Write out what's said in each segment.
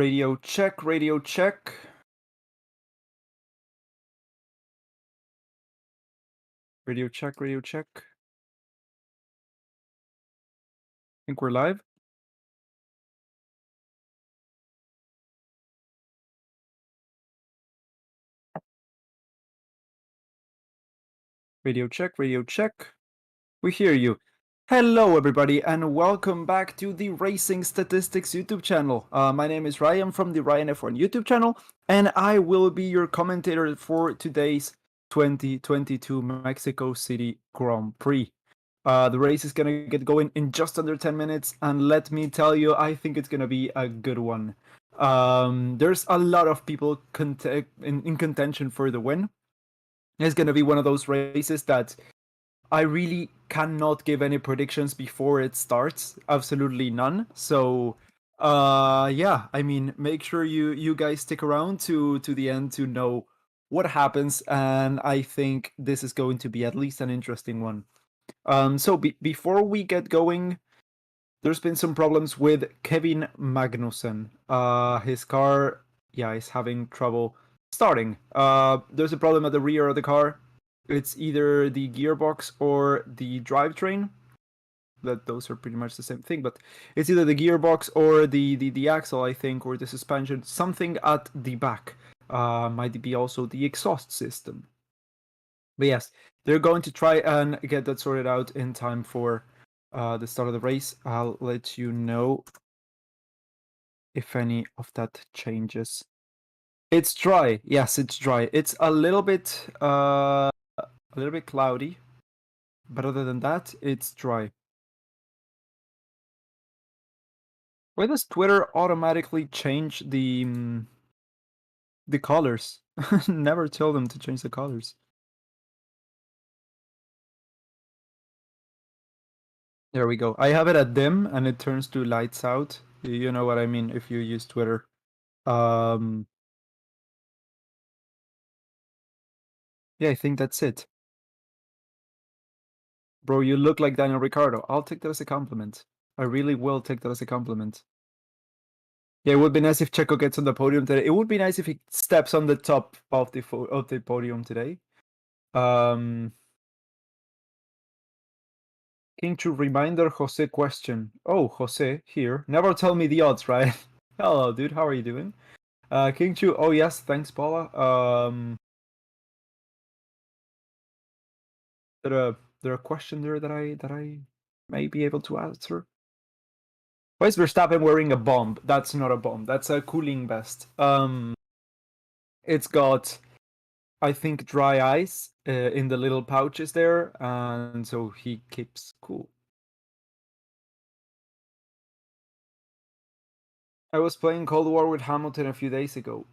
Radio check, radio check. Radio check, radio check. I think we're live. Radio check, radio check. We hear you. Hello, everybody, and welcome back to the Racing Statistics YouTube channel. My name is Ryan from the Ryan F1 YouTube channel, and I will be your commentator for today's 2022 Mexico City Grand Prix. The race is gonna get going in just under 10 minutes, and let me tell you, I think it's gonna be a good one. There's a lot of people in contention for the win. It's gonna be one of those races that I really cannot give any predictions before it starts. Absolutely none. So, yeah, I mean, make sure you guys stick around to the end to know what happens, and I think this is going to be at least an interesting one. So before we get going, there's been some problems with Kevin Magnussen. His car, is having trouble starting. There's a problem at the rear of the car. It's either the gearbox or the drivetrain. Those are pretty much the same thing, but it's either the gearbox or the axle, I think, or the suspension. Something at the back. Might be also the exhaust system. But yes, they're going to try and get that sorted out in time for the start of the race. I'll let you know if any of that changes. It's dry. Yes, it's dry. It's a little bit cloudy, but other than that, it's dry. Why does Twitter automatically change the colors? Never tell them to change the colors. There we go. I have it at dim and it turns to lights out. You know what I mean if you use Twitter. Yeah, I think that's it. Bro, you look like Daniel Ricciardo. I'll take that as a compliment. I really will take that as a compliment. Yeah, it would be nice if Checo gets on the podium today. It would be nice if he steps on the top of the podium today. King to reminder Jose question. Oh, Jose here. Never tell me the odds, right? Hello, dude. How are you doing? King Chu. Oh yes, thanks, Paula. There a question there that I may be able to answer? Why is Verstappen wearing a bomb? That's not a bomb. That's a cooling vest. It's got, I think, dry ice in the little pouches there, and so he keeps cool. I was playing Cold War with Hamilton a few days ago.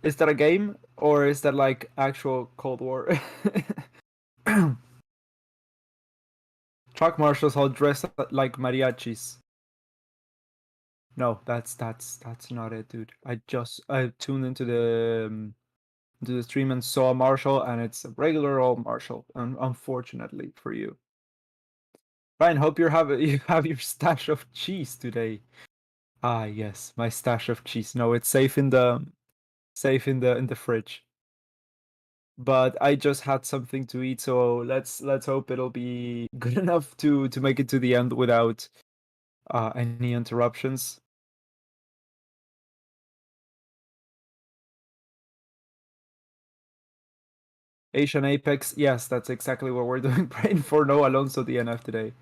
Is that a game or is that like actual Cold War? Truck marshals all dressed like mariachis. No, that's not it, dude. I tuned into the stream and saw a marshal, and it's a regular old marshal. Unfortunately for you, Ryan. Hope you have your stash of cheese today. Ah, yes, my stash of cheese. No, it's safe in the fridge. But I just had something to eat, so let's hope it'll be good enough to make it to the end without any interruptions. Asian Apex, yes, that's exactly what we're doing. Praying for no Alonso DNF today.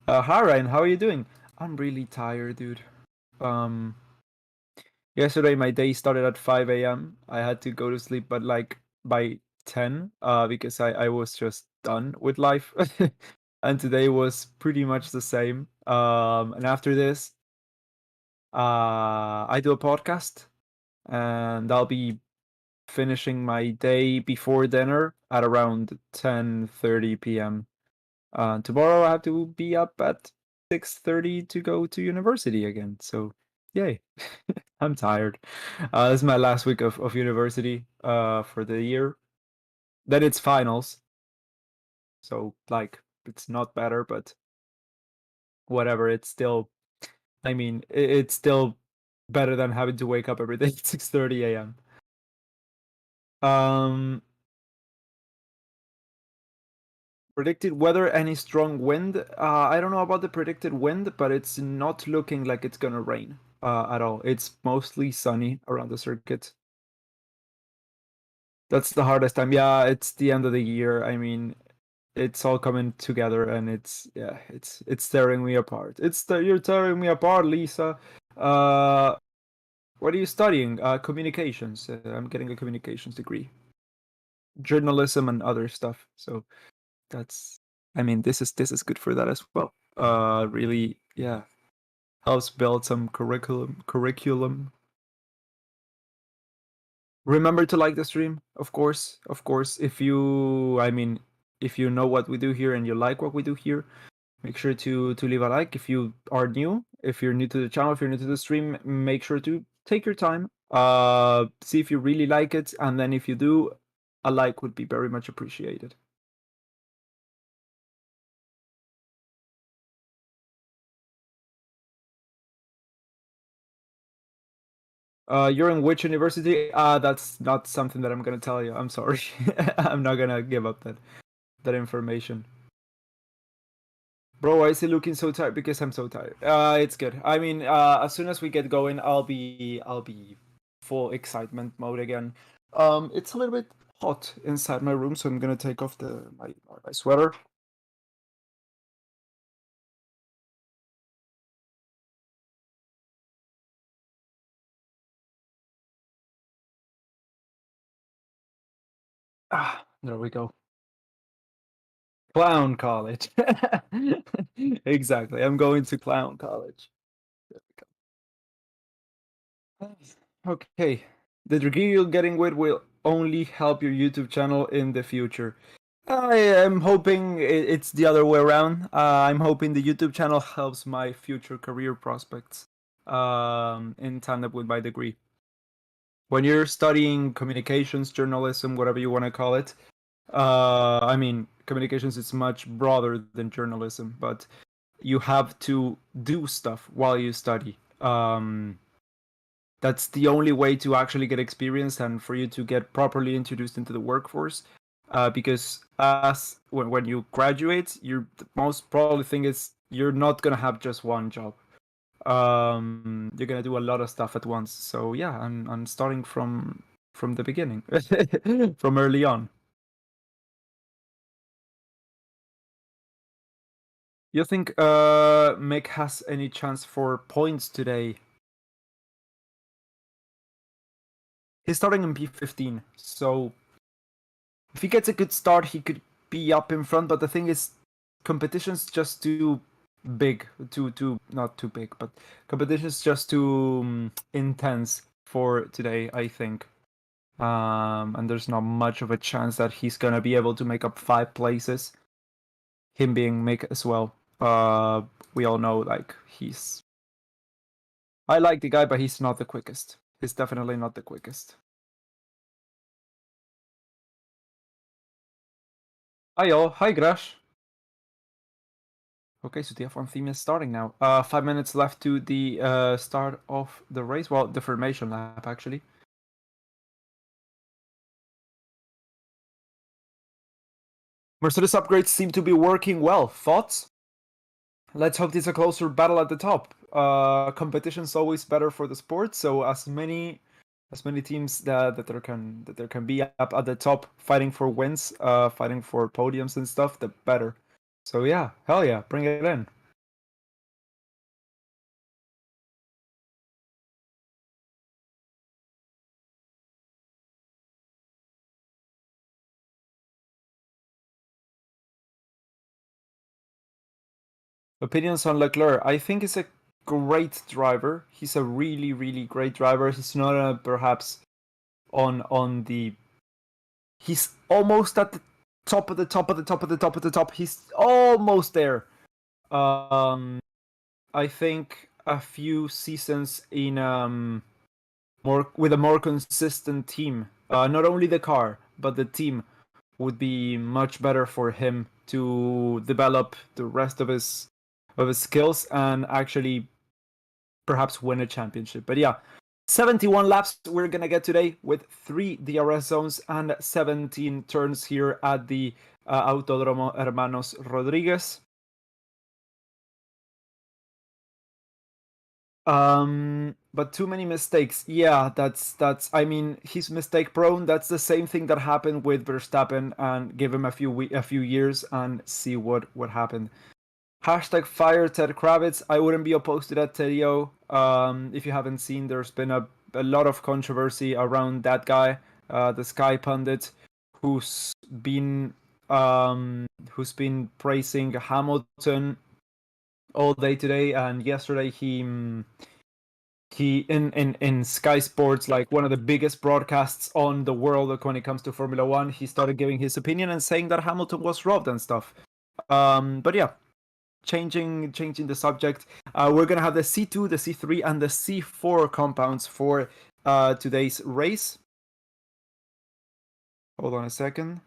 Hi Ryan, how are you doing? I'm really tired, dude. Yesterday my day started at 5 a.m. I had to go to sleep, but like by 10, because I was just done with life. And today was pretty much the same. And after this, I do a podcast, and I'll be finishing my day before dinner at around 10:30 p.m. Tomorrow I have to be up at 6:30 to go to university again. So, yay. I'm tired. This is my last week of university for the year. Then it's finals. So, like, it's not better, but whatever. It's still, I mean, it's still better than having to wake up every day at 6:30 a.m. Um, Predicted weather, any strong wind? I don't know about the predicted wind, but it's not looking like it's gonna rain at all. It's mostly sunny around the circuit. That's the hardest time. Yeah, it's the end of the year. I mean, it's all coming together, and it's tearing me apart. You're tearing me apart, Lisa. Uh, what are you studying? Communications. I'm getting a communications degree, journalism and other stuff. So that's, I mean, this is good for that as well. Really, yeah, helps build some curriculum. Remember to like the stream, of course, of course. If you, I mean, if you know what we do here and you like what we do here, make sure to leave a like. If you are new, if you're new to the channel, if you're new to the stream, make sure to take your time, see if you really like it, and then if you do, a like would be very much appreciated. You're in which university? That's not something that I'm gonna tell you. I'm sorry. I'm not gonna give up that information. Bro, why is he looking so tired? Because I'm so tired. It's good. I mean, as soon as we get going, I'll be full excitement mode again. It's a little bit hot inside my room, so I'm gonna take off my sweater. There we go. Clown college. Exactly. I'm going to clown college. There we go. Okay. The degree you're getting with will only help your YouTube channel in the future. I am hoping it's the other way around. I'm hoping the YouTube channel helps my future career prospects in tandem with my degree. When you're studying communications, journalism, whatever you want to call it, I mean, communications is much broader than journalism, but you have to do stuff while you study. That's the only way to actually get experience and for you to get properly introduced into the workforce. Because as when you graduate, the most probably thing is you're not gonna have just one job. You're gonna do a lot of stuff at once. So yeah, I'm starting from the beginning, from early on. You think Mick has any chance for points today? He's starting in P15, so if he gets a good start, he could be up in front. But the thing is, competition's just too big, too not too big, but competition's just too intense for today, I think. And there's not much of a chance that he's gonna be able to make up 5 places. Him being Mick as well. We all know like he's. I like the guy, but he's not the quickest. He's definitely not the quickest. Hi all, hi Grash. Okay, so the F1 theme is starting now. 5 minutes left to the start of the race. Well, the formation lap actually. Mercedes upgrades seem to be working well. Thoughts? Let's hope it's a closer battle at the top. Competition's always better for the sport, so as many teams that there can be up at the top, fighting for wins, fighting for podiums and stuff, the better. So yeah, hell yeah, bring it in. Opinions on Leclerc? I think he's a great driver. He's a really, really great driver. He's not perhaps on the. He's almost at the top of the top of the top of the top of the top. He's almost there. Um, I think a few seasons in more with a more consistent team. Not only the car, but the team would be much better for him to develop the rest of his skills and actually perhaps win a championship. But yeah, 71 laps we're gonna get today with 3 DRS zones and 17 turns here at the Autódromo Hermanos Rodriguez. But too many mistakes. Yeah, that's. I mean, he's mistake prone. That's the same thing that happened with Verstappen, and give him a few years and see what happened. Hashtag fire Ted Kravitz. I wouldn't be opposed to that, Tedio. If you haven't seen, there's been a lot of controversy around that guy, the Sky pundit, who's been praising Hamilton all day today, and yesterday he in Sky Sports, like one of the biggest broadcasts on the world when it comes to Formula One, he started giving his opinion and saying that Hamilton was robbed and stuff. But yeah, changing the subject, we're gonna have the C2, the C3, and the C4 compounds for today's race. Hold on a second.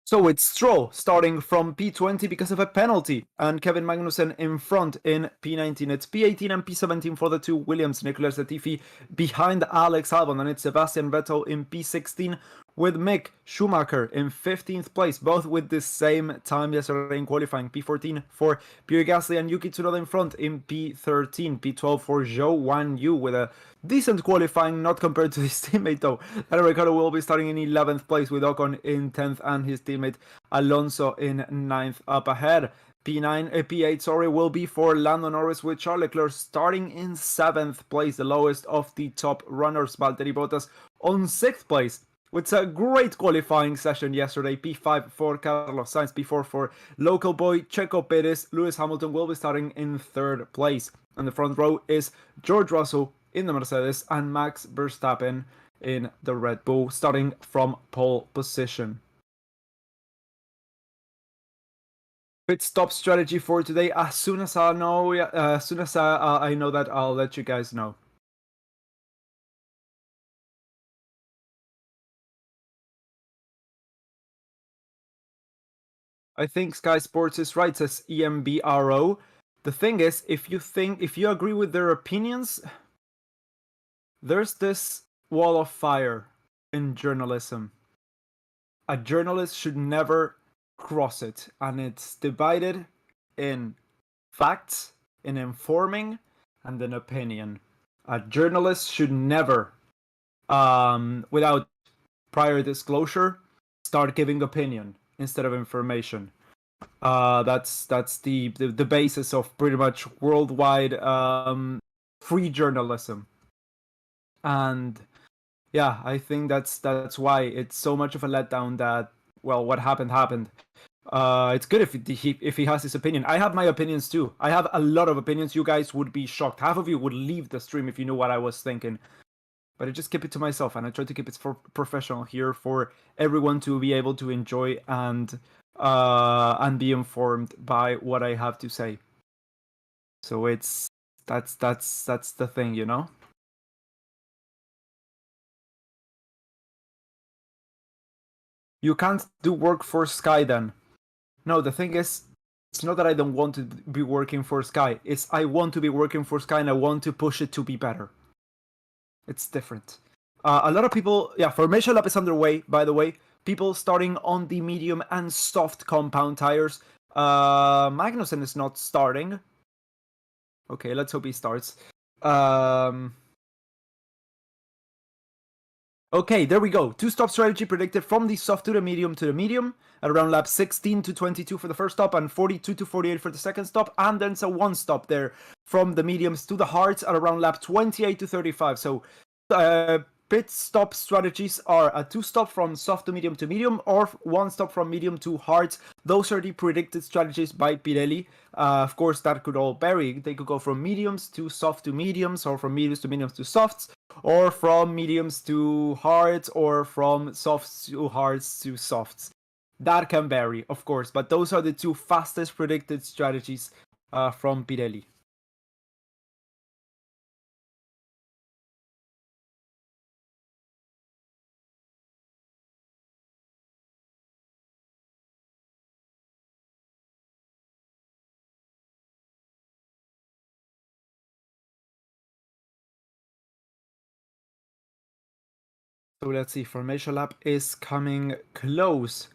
So it's Stroll starting from P20 because of a penalty, and Kevin Magnussen in front in P19. It's P18 and P17 for the two Williams. Nicholas Latifi behind Alex Albon, and it's Sebastian Vettel in P16 with Mick Schumacher in 15th place, both with the same time yesterday in qualifying. P14 for Pierre Gasly and Yuki Tsunoda in front in P13. P12 for Zhou Guanyu with a decent qualifying, not compared to his teammate though. Daniel Ricciardo will be starting in 11th place with Ocon in 10th and his teammate Alonso in 9th. Up ahead, P8 will be for Lando Norris with Charles Leclerc starting in 7th place, the lowest of the top runners. Valtteri Bottas on 6th place. It's a great qualifying session yesterday. P5 for Carlos Sainz, P4 for local boy Checo Perez. Lewis Hamilton will be starting in 3rd place. And the front row is George Russell in the Mercedes and Max Verstappen in the Red Bull, starting from pole position. Pit stop strategy for today. As soon as I know, I know that, I'll let you guys know. I think Sky Sports is right, says EMBRO. The thing is, if you agree with their opinions, there's this wall of fire in journalism. A journalist should never cross it, and it's divided in facts, in informing, and in opinion. A journalist should never, without prior disclosure, start giving opinion instead of information. That's the basis of pretty much worldwide free journalism. And yeah, I think that's why it's so much of a letdown that, well, what happened. It's good if he has his opinion. I have my opinions too. I have a lot of opinions. You guys would be shocked. Half of you would leave the stream if you knew what I was thinking. But I just keep it to myself, and I try to keep it for professional here for everyone to be able to enjoy and be informed by what I have to say. So that's the thing, you know? You can't do work for Sky then. No, the thing is, it's not that I don't want to be working for Sky. It's I want to be working for Sky and I want to push it to be better. It's different. A lot of people, yeah, Formation Lap is underway, by the way. People starting on the medium and soft compound tires. Magnussen is not starting. Okay, let's hope he starts. Okay, there we go. Two-stop strategy predicted from the soft to the medium at around lap 16 to 22 for the first stop and 42 to 48 for the second stop. And then it's a one stop there from the mediums to the hards at around lap 28 to 35. So pit stop strategies are a two-stop from soft to medium or one stop from medium to hards. Those are the predicted strategies by Pirelli. Of course, that could all vary. They could go from mediums to soft to mediums, or from mediums to softs, or from mediums to hards, or from softs to hards to softs. That can vary, of course, but those are the two fastest predicted strategies from Pirelli. So let's see, formation lap is coming close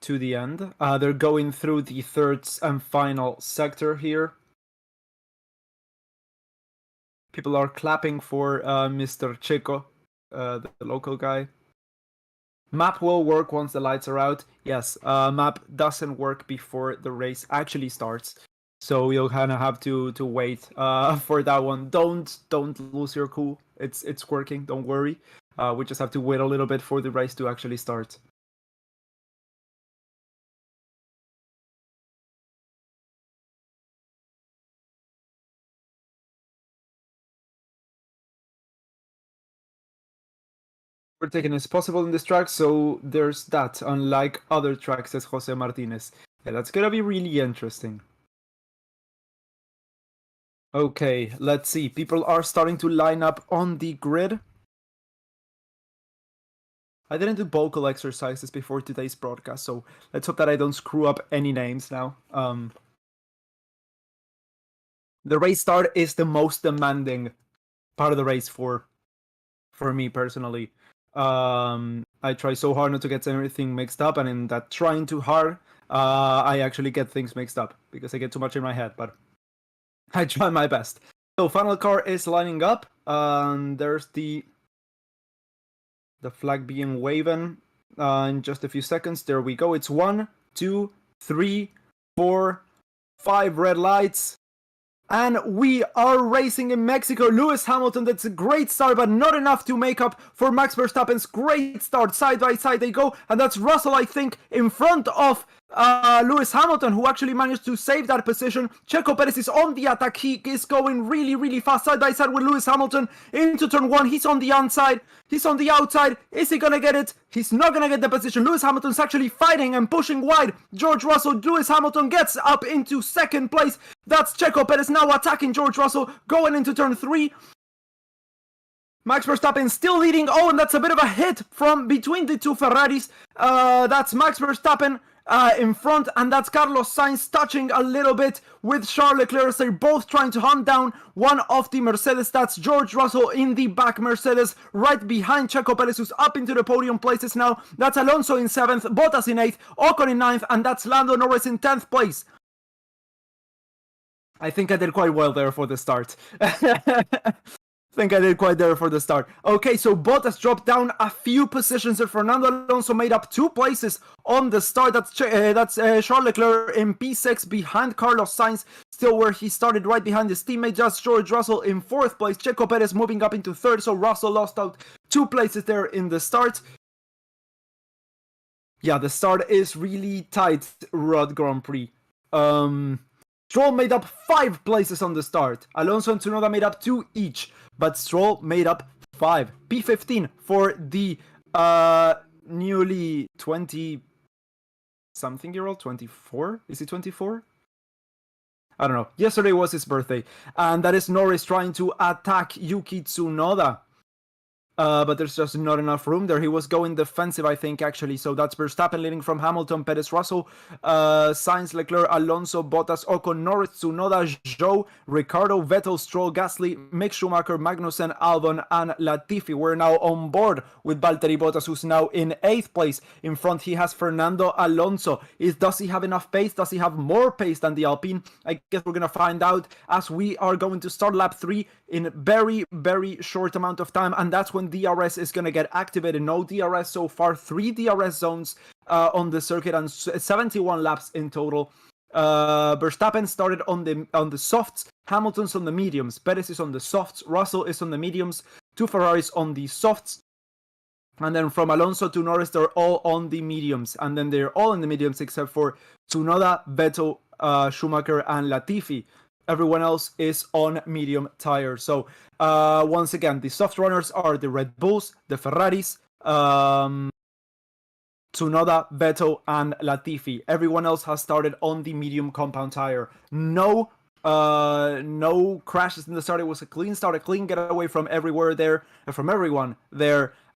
to the end. They're going through the third and final sector here. People are clapping for Mr. Checo, the local guy. Map will work once the lights are out. Yes, map doesn't work before the race actually starts. So you'll kind of have to wait for that one. Don't lose your cool. It's working. Don't worry. We just have to wait a little bit for the race to actually start. We're taking as possible in this track, so there's that. Unlike other tracks, says Jose Martinez. Yeah, that's gonna be really interesting. Okay, let's see. People are starting to line up on the grid. I didn't do vocal exercises before today's broadcast, so let's hope that I don't screw up any names now. The race start is the most demanding part of the race for me personally. I try so hard not to get everything mixed up, and in that trying too hard, I actually get things mixed up because I get too much in my head, but I try my best. So final car is lining up, and there's the flag being waving in just a few seconds. There we go. It's 1, 2, 3, 4, 5 red lights. And we are racing in Mexico. Lewis Hamilton, that's a great start, but not enough to make up for Max Verstappen's great start. Side by side they go, and that's Russell, I think, in front of Lewis Hamilton, who actually managed to save that position. Checo Perez is on the attack. He is going really, really fast side by side with Lewis Hamilton into turn 1. He's on the inside. He's on the outside. Is he gonna get it? He's not gonna get the position. Lewis Hamilton's actually fighting and pushing wide. George Russell, Lewis Hamilton gets up into second place. That's Checo Perez now attacking George Russell, going into turn 3. Max Verstappen still leading. Oh, and that's a bit of a hit from between the two Ferraris. That's Max Verstappen in front, and that's Carlos Sainz touching a little bit with Charles Leclerc as they're both trying to hunt down one of the Mercedes. That's George Russell in the back Mercedes, right behind Checo Perez, who's up into the podium places now. That's Alonso in 7th, Bottas in 8th, Ocon in 9th, and that's Lando Norris in 10th place. I think I did quite well there for the start. Okay, so Bottas dropped down a few positions, and Fernando Alonso made up 2 places on the start. That's Charles Leclerc in P6 behind Carlos Sainz, still where he started, right behind his teammate. Just George Russell in 4th place. Checo Perez moving up into 3rd, so Russell lost out 2 places there in the start. Yeah, the start is really tight, Rod Grand Prix. Stroll made up 5 places on the start. Alonso and Tsunoda made up 2 each, but Stroll made up 5. P15 for the newly 20-something-year-old, 24? Is he 24? I don't know. Yesterday was his birthday, and that is Norris trying to attack Yuki Tsunoda. But there's just not enough room there. He was going defensive, I think, actually. So that's Verstappen leading from Hamilton, Perez, Russell, Sainz, Leclerc, Alonso, Bottas, Ocon, Norris, Tsunoda, Zhou, Ricciardo, Vettel, Stroll, Gasly, Mick Schumacher, Magnussen, Albon, and Latifi. We're now on board with Valtteri Bottas, who's now in 8th place. In front, he has Fernando Alonso. Does he have enough pace? Does he have more pace than the Alpine? I guess we're going to find out as we are going to start lap 3 in very, very short amount of time. And that's when DRS is going to get activated. No DRS so far, 3 DRS zones on the circuit and 71 laps in total. Verstappen started on the softs, Hamilton's on the mediums, Perez is on the softs, Russell is on the mediums, 2 Ferraris on the softs, and then from Alonso to Norris, they're all on the mediums, and then they're all in the mediums except for Tsunoda, Vettel, Schumacher, and Latifi. Everyone else is on medium tires. So once again, the soft runners are the Red Bulls, the Ferraris, Tsunoda, Vettel, and Latifi. Everyone else has started on the medium compound tire. No crashes in the start. It was a clean start, a clean getaway from everyone there.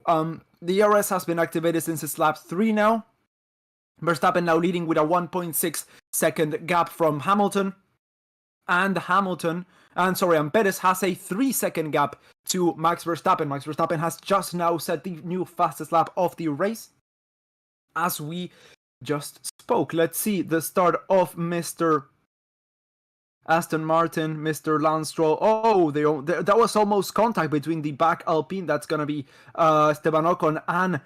The DRS has been activated since it's lap 3 now. Verstappen now leading with a 1.6 second gap from Hamilton. And Hamilton And Perez has a 3-second gap to Max Verstappen. Max Verstappen has just now set the new fastest lap of the race as we just spoke. Let's see the start of Mr. Aston Martin, Mr. Lance Stroll. Oh, that was almost contact between the back Alpine. That's going to be Esteban Ocon and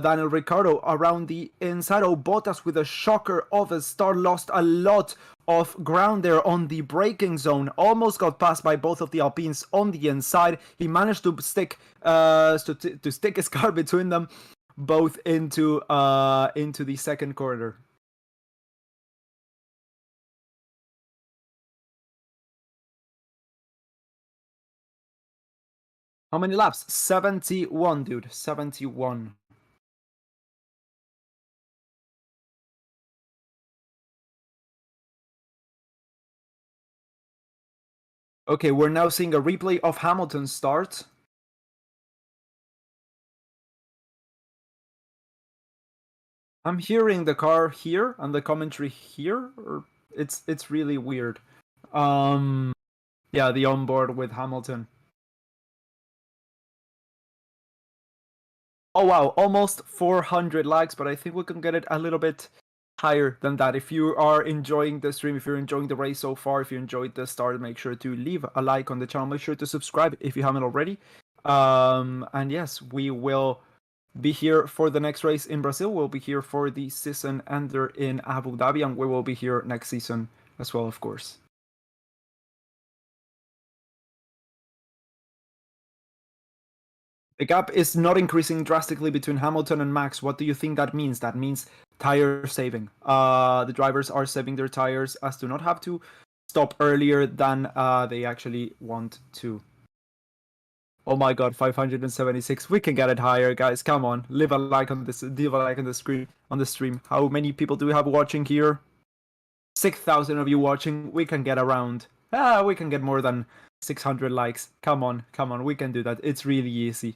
Daniel Ricciardo around the inside. Oh, Bottas with a shocker of a start, lost a lot of ground there on the braking zone. Almost got passed by both of the Alpines on the inside. He managed to stick to stick his car between them, both into the second corner. How many laps? 71, dude. 71. Okay, we're now seeing a replay of Hamilton's start. I'm hearing the car here and the commentary here. Or it's really weird. Yeah, the onboard with Hamilton. Oh wow, almost 400 likes, but I think we can get it a little bit higher than that. If you are enjoying the stream, if you're enjoying the race so far, if you enjoyed the start, make sure to leave a like on the channel. Make sure to subscribe if you haven't already. And yes, we will be here for the next race in Brazil. We'll be here for the season ender in Abu Dhabi, and we will be here next season as well, of course. The gap is not increasing drastically between Hamilton and Max. What do you think that means? That means tire saving. The drivers are saving their tires as to not have to stop earlier than they actually want to. Oh my god, 576. We can get it higher, guys. Come on, leave a like on this. Leave a like on the screen on the stream. How many people do we have watching here? 6,000 of you watching. We can get around. We can get more than 600 likes. Come on, we can do that. It's really easy.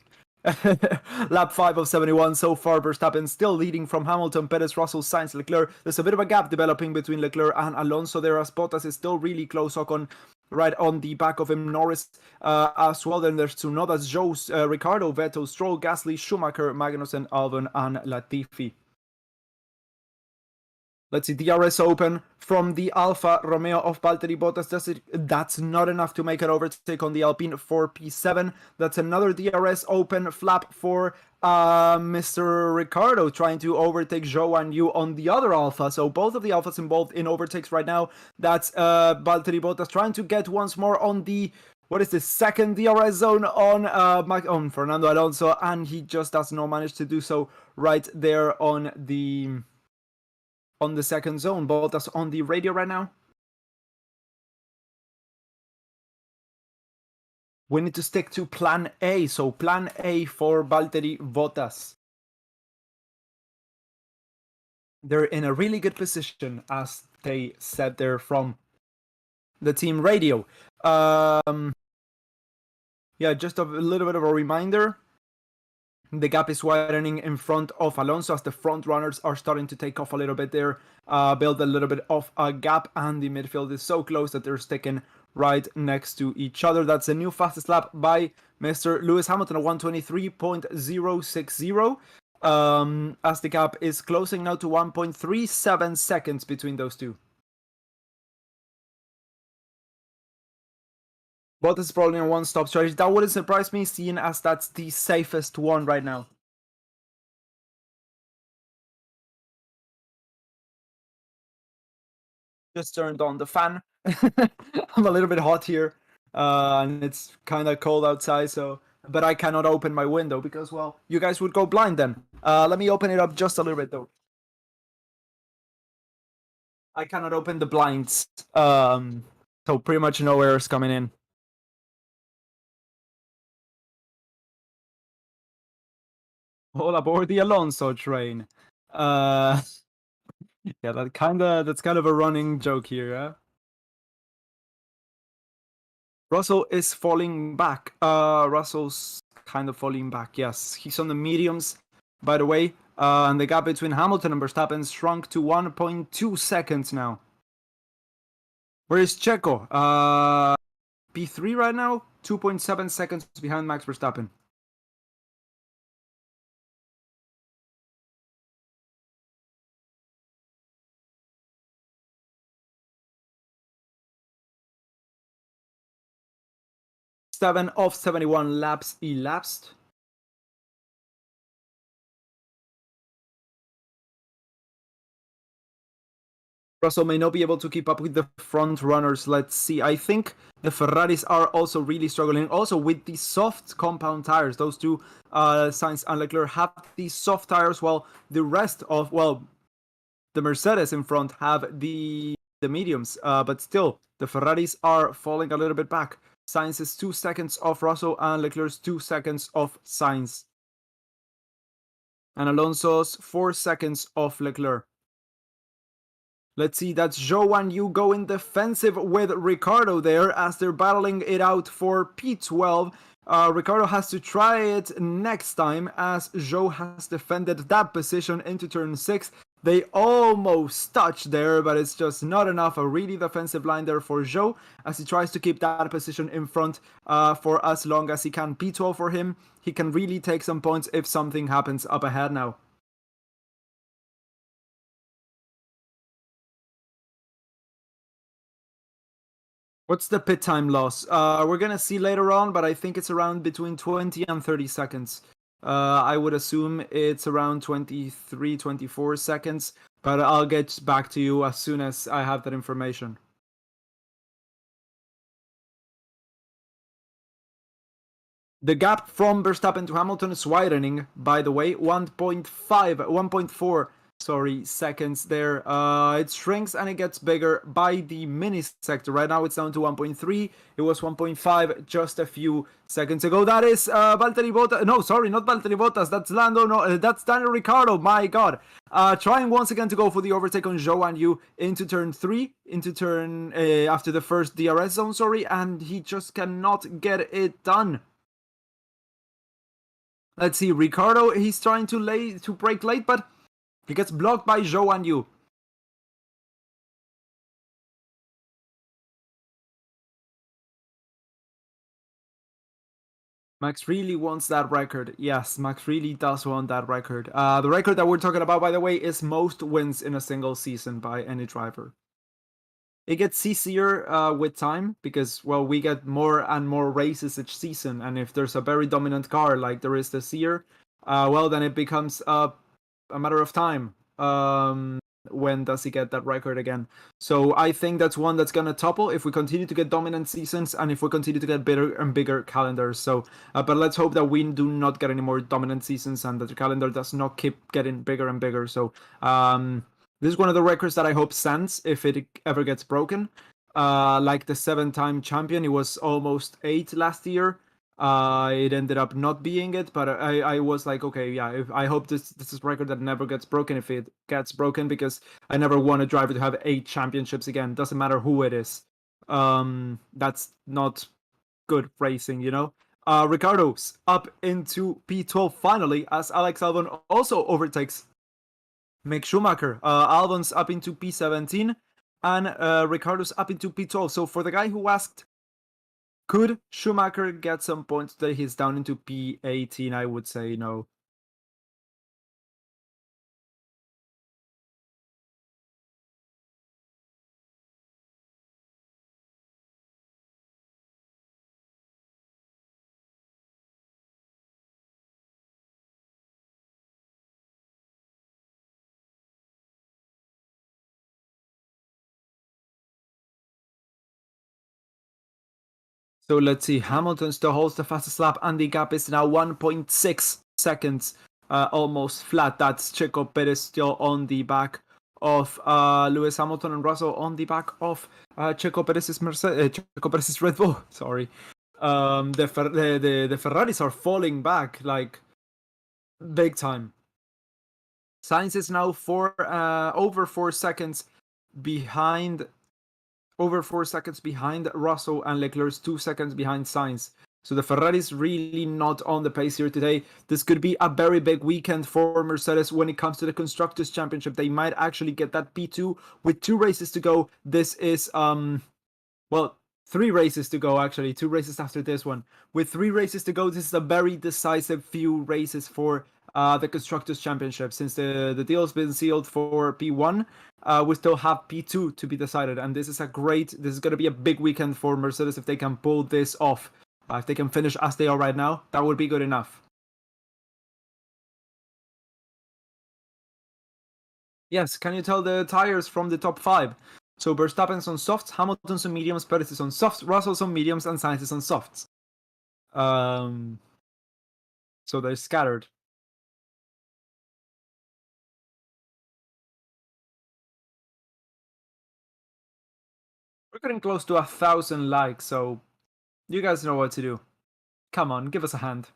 Lap 5 of 71 so far. Verstappen still leading from Hamilton, Perez, Russell, Sainz, Leclerc. There's a bit of a gap developing between Leclerc and Alonso there, as Bottas is still really close. Ocon right on the back of him. Norris as well. Then there's Tsunoda, Zhou, Ricciardo, Vettel, Stroll, Gasly, Schumacher, Magnussen, Albon, and Latifi. Let's see, DRS open from the Alfa Romeo of Valtteri Bottas. That's not enough to make an overtake on the Alpine for P7. That's another DRS open flap for Mr. Ricciardo trying to overtake Zhou and Yu on the other Alpha. So both of the Alphas involved in overtakes right now. That's Valtteri Bottas trying to get once more on the second DRS zone on Fernando Alonso, and he just does not manage to do so right there on the second zone. Bottas on the radio right now. We need to stick to plan A. So plan A for Valtteri Bottas. They're in a really good position, as they said there from the team radio. Yeah, just a little bit of a reminder. The gap is widening in front of Alonso as the front runners are starting to take off a little bit there, build a little bit of a gap, and the midfield is so close that they're sticking right next to each other. That's a new fastest lap by Mr. Lewis Hamilton at 1:23.060. As the gap is closing now to 1.37 seconds between those two. Bottas is probably on one-stop strategy. That wouldn't surprise me, seeing as that's the safest one right now. Just turned on the fan. I'm a little bit hot here, and it's kind of cold outside, but I cannot open my window because, well, you guys would go blind then. Let me open it up just a little bit, though. I cannot open the blinds, so pretty much no air is coming in. All aboard the Alonso train. Yeah, that's kind of a running joke here, yeah? Russell is falling back. Russell's kind of falling back, yes. He's on the mediums, by the way. And the gap between Hamilton and Verstappen shrunk to 1.2 seconds now. Where is Checo? P3 right now, 2.7 seconds behind Max Verstappen. Seven of 71 laps elapsed. Russell may not be able to keep up with the front runners. Let's see. I think the Ferraris are also really struggling. Also with the soft compound tires, those two, Sainz and Leclerc, have these soft tires, while the rest of, well, the Mercedes in front have the mediums. But still, the Ferraris are falling a little bit back. Sainz is 2 seconds off Russell and Leclerc's 2 seconds off Sainz. And Alonso's 4 seconds off Leclerc. Let's see, that's Zhou and Yu going defensive with Ricardo there as they're battling it out for P12. Ricardo has to try it next time as Zhou has defended that position into turn 6. They almost touched there, but it's just not enough. A really defensive line there for Zhou as he tries to keep that position in front for as long as he can. P12 for him. He can really take some points if something happens up ahead now. What's the pit time loss? We're gonna see later on, but I think it's around between 20 and 30 seconds. I would assume it's around 23, 24 seconds, but I'll get back to you as soon as I have that information. The gap from Verstappen to Hamilton is widening, by the way, 1.4 seconds there. It shrinks and it gets bigger by the mini sector. Right now it's down to 1.3. It was 1.5 just a few seconds ago. That is Valtteri Bottas. No, sorry, not Valtteri Bottas. That's Lando. No, that's Daniel Ricciardo. My God. Trying once again to go for the overtake on Zhou and Yu into turn 3, into turn after the first DRS zone, sorry, and he just cannot get it done. Let's see, Ricardo, he's trying to brake late, but he gets blocked by Zhou and Yu. Max really wants that record. Yes, Max really does want that record. The record that we're talking about, by the way, is most wins in a single season by any driver. It gets easier with time because, well, we get more and more races each season. And if there's a very dominant car like there is this year, well, then it becomes a matter of time. When does he get that record again? So I think that's one that's gonna topple if we continue to get dominant seasons and if we continue to get bigger and bigger calendars. So, but let's hope that we do not get any more dominant seasons and that the calendar does not keep getting bigger and bigger. So, this is one of the records that I hope stands if it ever gets broken. Like the 7-time champion, it was almost 8 last year. It ended up not being it, but I was like, okay, yeah, I hope this is a record that never gets broken if it gets broken, because I never want a driver to have 8 championships again. Doesn't matter who it is. That's not good racing, you know? Ricardo's up into P12 finally as Alex Albon also overtakes Mick Schumacher. Albon's up into P17 and Ricardo's up into P12. So for the guy who asked, could Schumacher get some points today? He's down into P18, I would say no. So let's see, Hamilton still holds the fastest lap and the gap is now 1.6 seconds, almost flat. That's Checo Perez still on the back of Lewis Hamilton and Russell on the back of Checo Perez's Red Bull. Sorry. The Ferraris are falling back like big time. Sainz is now over 4 seconds behind Russell, and Leclerc's 2 seconds behind Sainz. So the Ferrari's really not on the pace here today. This could be a very big weekend for Mercedes when it comes to the Constructors' Championship. They might actually get that P2 with 2 races to go. This is, well, 3 races to go, actually. 2 races after this one. With 3 races to go, this is a very decisive few races for the Constructors' Championship. Since the deal's been sealed for P1, we still have P2 to be decided. And this is this is going to be a big weekend for Mercedes if they can pull this off. If they can finish as they are right now, that would be good enough. Yes, can you tell the tires from the top 5? So Verstappen's on softs, Hamilton's on mediums, Perez is on softs, Russell's on mediums, and Sainz is on softs. So they're scattered. We're getting close to 1,000 likes, so you guys know what to do. Come on, give us a hand.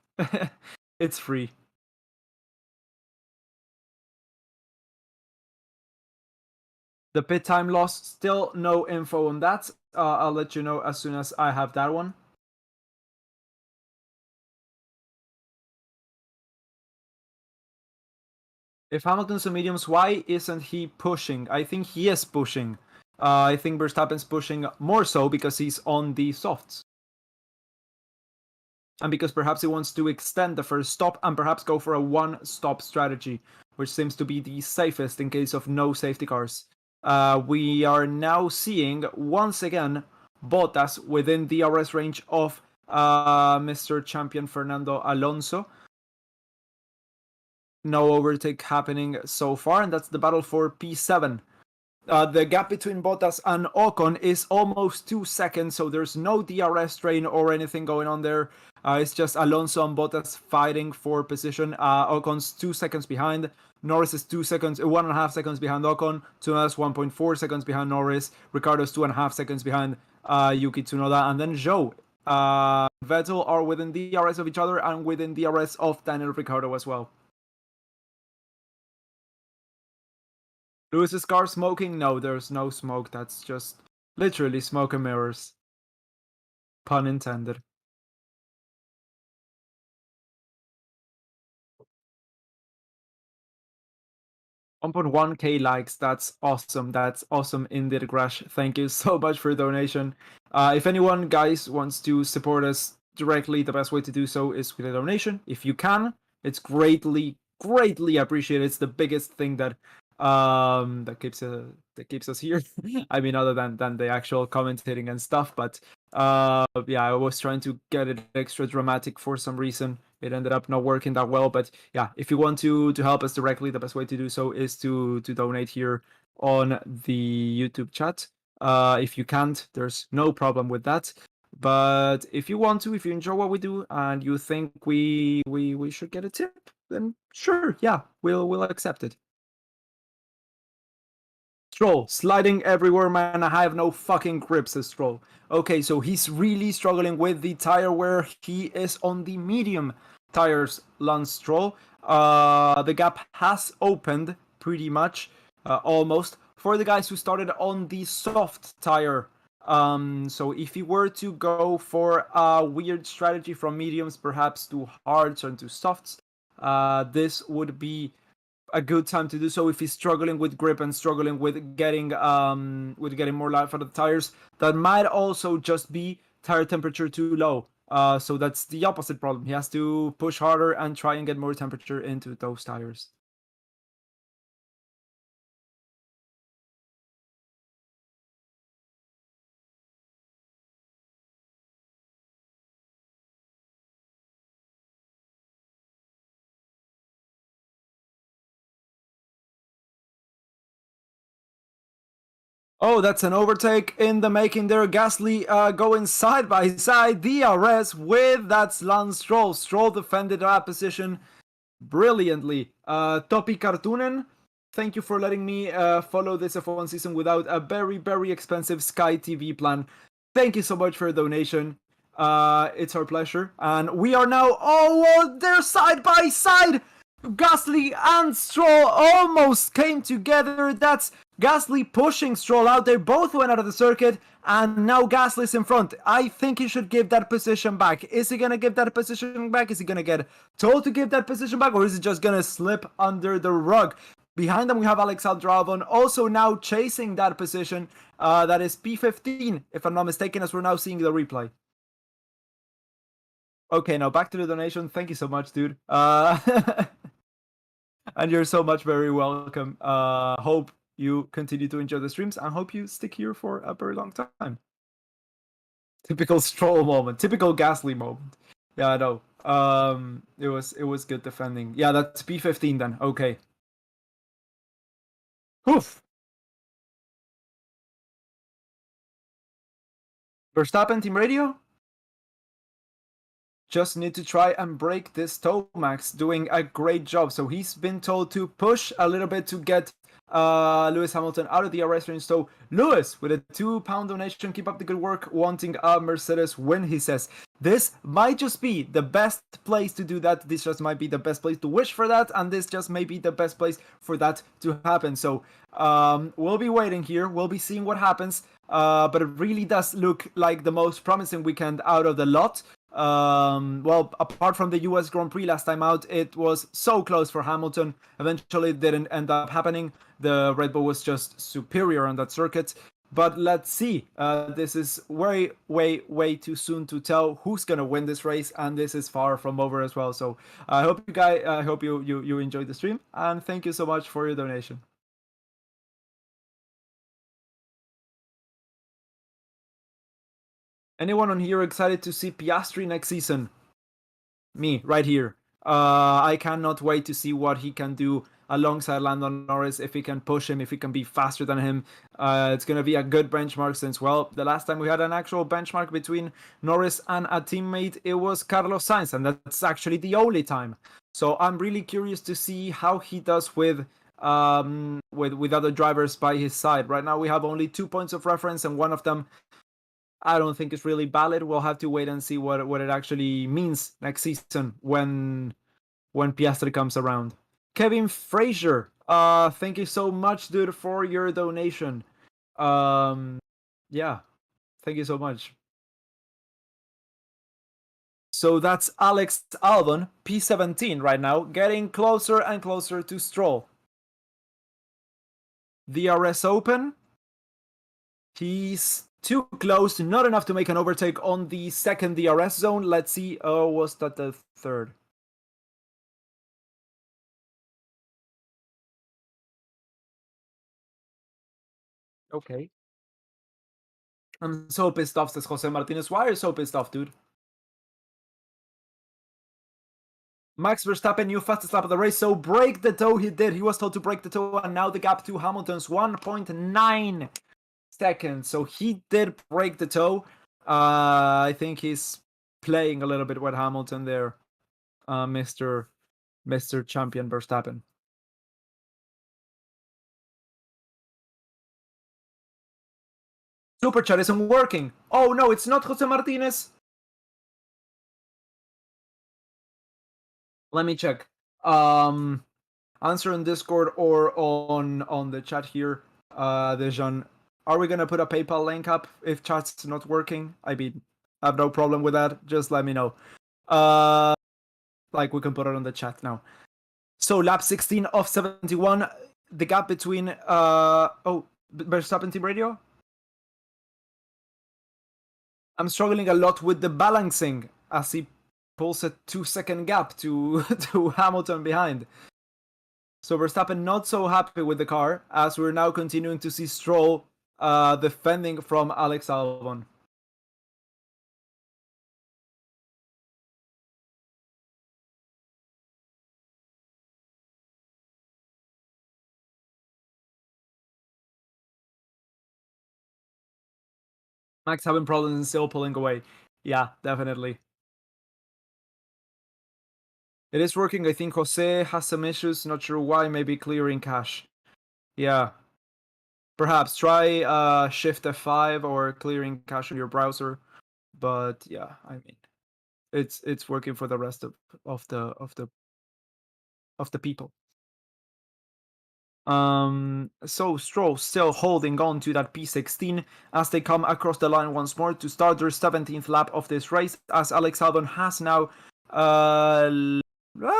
It's free. The pit time loss, still no info on that. I'll let you know as soon as I have that one. If Hamilton's on mediums, why isn't he pushing? I think he is pushing. I think Verstappen's pushing more so because he's on the softs. And because perhaps he wants to extend the first stop and perhaps go for a one-stop strategy, which seems to be the safest in case of no safety cars. We are now seeing, once again, Bottas within the DRS range of Mr. Champion Fernando Alonso. No overtake happening so far, and that's the battle for P7. The gap between Bottas and Ocon is almost 2 seconds, so there's no DRS train or anything going on there. It's just Alonso and Bottas fighting for position. Ocon's 2 seconds behind. Norris is 1.5 seconds behind Ocon. Tsunoda's 1.4 seconds behind Norris. Ricciardo's 2.5 seconds behind Yuki Tsunoda. And then Zhou. Vettel are within DRS of each other and within DRS of Daniel Ricciardo as well. Lewis's car smoking? No, there's no smoke. That's just literally smoke and mirrors. Pun intended. 1.1k likes. That's awesome. That's awesome indeed, Crash. Thank you so much for the donation. If anyone, guys, wants to support us directly, the best way to do so is with a donation. If you can, it's greatly appreciated. It's the biggest thing that keeps us here. I mean, other than the actual commentating and stuff, but yeah, I was trying to get it extra dramatic for some reason. It ended up not working that well, but yeah, if you want to help us directly, the best way to do so is to donate here on the YouTube chat. If you can't, there's no problem with that. But if you want to, if you enjoy what we do and you think we should get a tip, then sure, yeah, we'll accept it. Stroll, sliding everywhere, man. I have no fucking grip, says Stroll. Okay, so he's really struggling with the tire where he is on the medium tires, Lance Stroll. The gap has opened pretty much, almost, for the guys who started on the soft tire. So if he were to go for a weird strategy from mediums, perhaps to hards or to softs, this would be a good time to do so if he's struggling with grip and struggling with getting more life out of the tires. That might also just be tire temperature too low. So that's the opposite problem. He has to push harder and try and get more temperature into those tires. Oh, that's an overtake in the making there. Gasly going side by side. DRS with that's Lance Stroll. Stroll defended that position brilliantly. Topi Kartunen, thank you for letting me follow this F1 season without a very expensive Sky TV plan. Thank you so much for a donation. It's our pleasure. And we are now, they're side by side. Gasly and Stroll almost came together. That's Gasly pushing Stroll out. They both went out of the circuit, and now Gasly's in front. I think he should give that position back. Is he going to give that position back? Is he going to get told to give that position back, or is he just going to slip under the rug? Behind them, we have Alexander Albon, also now chasing that position. That is P15, if I'm not mistaken, as we're now seeing the replay. Okay, now back to the donation. Thank you so much, dude. And you're so much very welcome. Hope you continue to enjoy the streams and hope you stick here for a very long time. Typical Stroll moment, typical Gasly moment. Yeah, I know. It was good defending. Yeah, that's P15 then. Okay. Oof. Verstappen, team radio? Just need to try and break this toe. Max doing a great job. So he's been told to push a little bit to get Lewis Hamilton out of the arrest range. So Lewis with a £2 donation, keep up the good work, wanting a Mercedes win, he says. This might just be the best place to do that. This just might be the best place to wish for that, and this just may be the best place for that to happen. So we'll be waiting here. We'll be seeing what happens. But it really does look like the most promising weekend out of the lot. Well, apart from the US Grand Prix last time out, it was so close for Hamilton. Eventually, it didn't end up happening. The Red Bull was just superior on that circuit. But let's see. This is way too soon to tell who's gonna win this race, and this is far from over as well. So I hope you guys, I hope you enjoyed the stream, and thank you so much for your donation. Anyone on here excited to see Piastri next season? Me, right here. I cannot wait to see what he can do alongside Lando Norris, if he can push him, if he can be faster than him. It's going to be a good benchmark since, well, the last time we had an actual benchmark between Norris and a teammate, it was Carlos Sainz, and that's actually the only time. So I'm really curious to see how he does with other drivers by his side. Right now we have only 2 points of reference, and one of them I don't think is really valid. We'll have to wait and see what it actually means next season when Piastri comes around. Kevin Fraser, thank you so much, dude, for your donation. Yeah, thank you so much. So that's Alex Albon, P17 right now, getting closer and closer to Stroll. DRS open. He's too close, not enough to make an overtake on the second DRS zone. Let's see. Oh, was that the third? Okay. I'm so pissed off, says Jose Martinez. Why are you so pissed off, dude? Max Verstappen, new fastest lap of the race. So break the toe, he did. He was told to break the toe, and now the gap to Hamilton's 1.9 seconds. So he did break the toe. I think he's playing a little bit with Hamilton there, Mr. Champion Verstappen. Super chat isn't working. Oh no, it's not Jose Martinez. Let me check. Answer in Discord or on the chat here. Dejan, are we gonna put a PayPal link up if chat's not working? I mean, I have no problem with that. Just let me know. Like we can put it on the chat now. So lap 16 of 71. The gap between Verstappen team radio. I'm struggling a lot with the balancing as he pulls a 2-second gap to Hamilton behind. So Verstappen not so happy with the car, as we're now continuing to see Stroll defending from Alex Albon. Max having problems and still pulling away. Yeah, definitely. It is working. I think Jose has some issues. Not sure why. Maybe clearing cache. Yeah. Perhaps try Shift F5 or clearing cache on your browser. But yeah, I mean, it's working for the rest of the people. So Stroll still holding on to that P16 as they come across the line once more to start their 17th lap of this race, as Alex Albon has now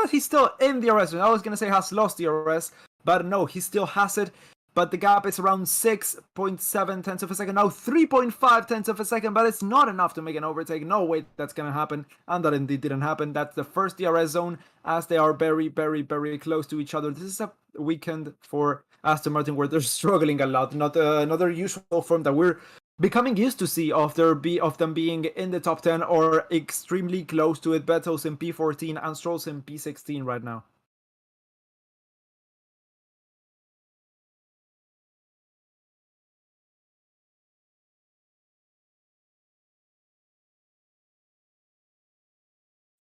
he's still in DRS. I was gonna say has lost DRS, But no, he still has it. But the gap is around 6.7 tenths of a second. Now 3.5 tenths of a second, but it's not enough to make an overtake. No way that's going to happen. And that indeed didn't happen. That's the first DRS zone as they are very, very, very close to each other. This is a weekend for Aston Martin where they're struggling a lot. Not another usual form that we're becoming used to see of them being in the top 10 or extremely close to it. Vettel's in P14 and Stroll's in P16 right now.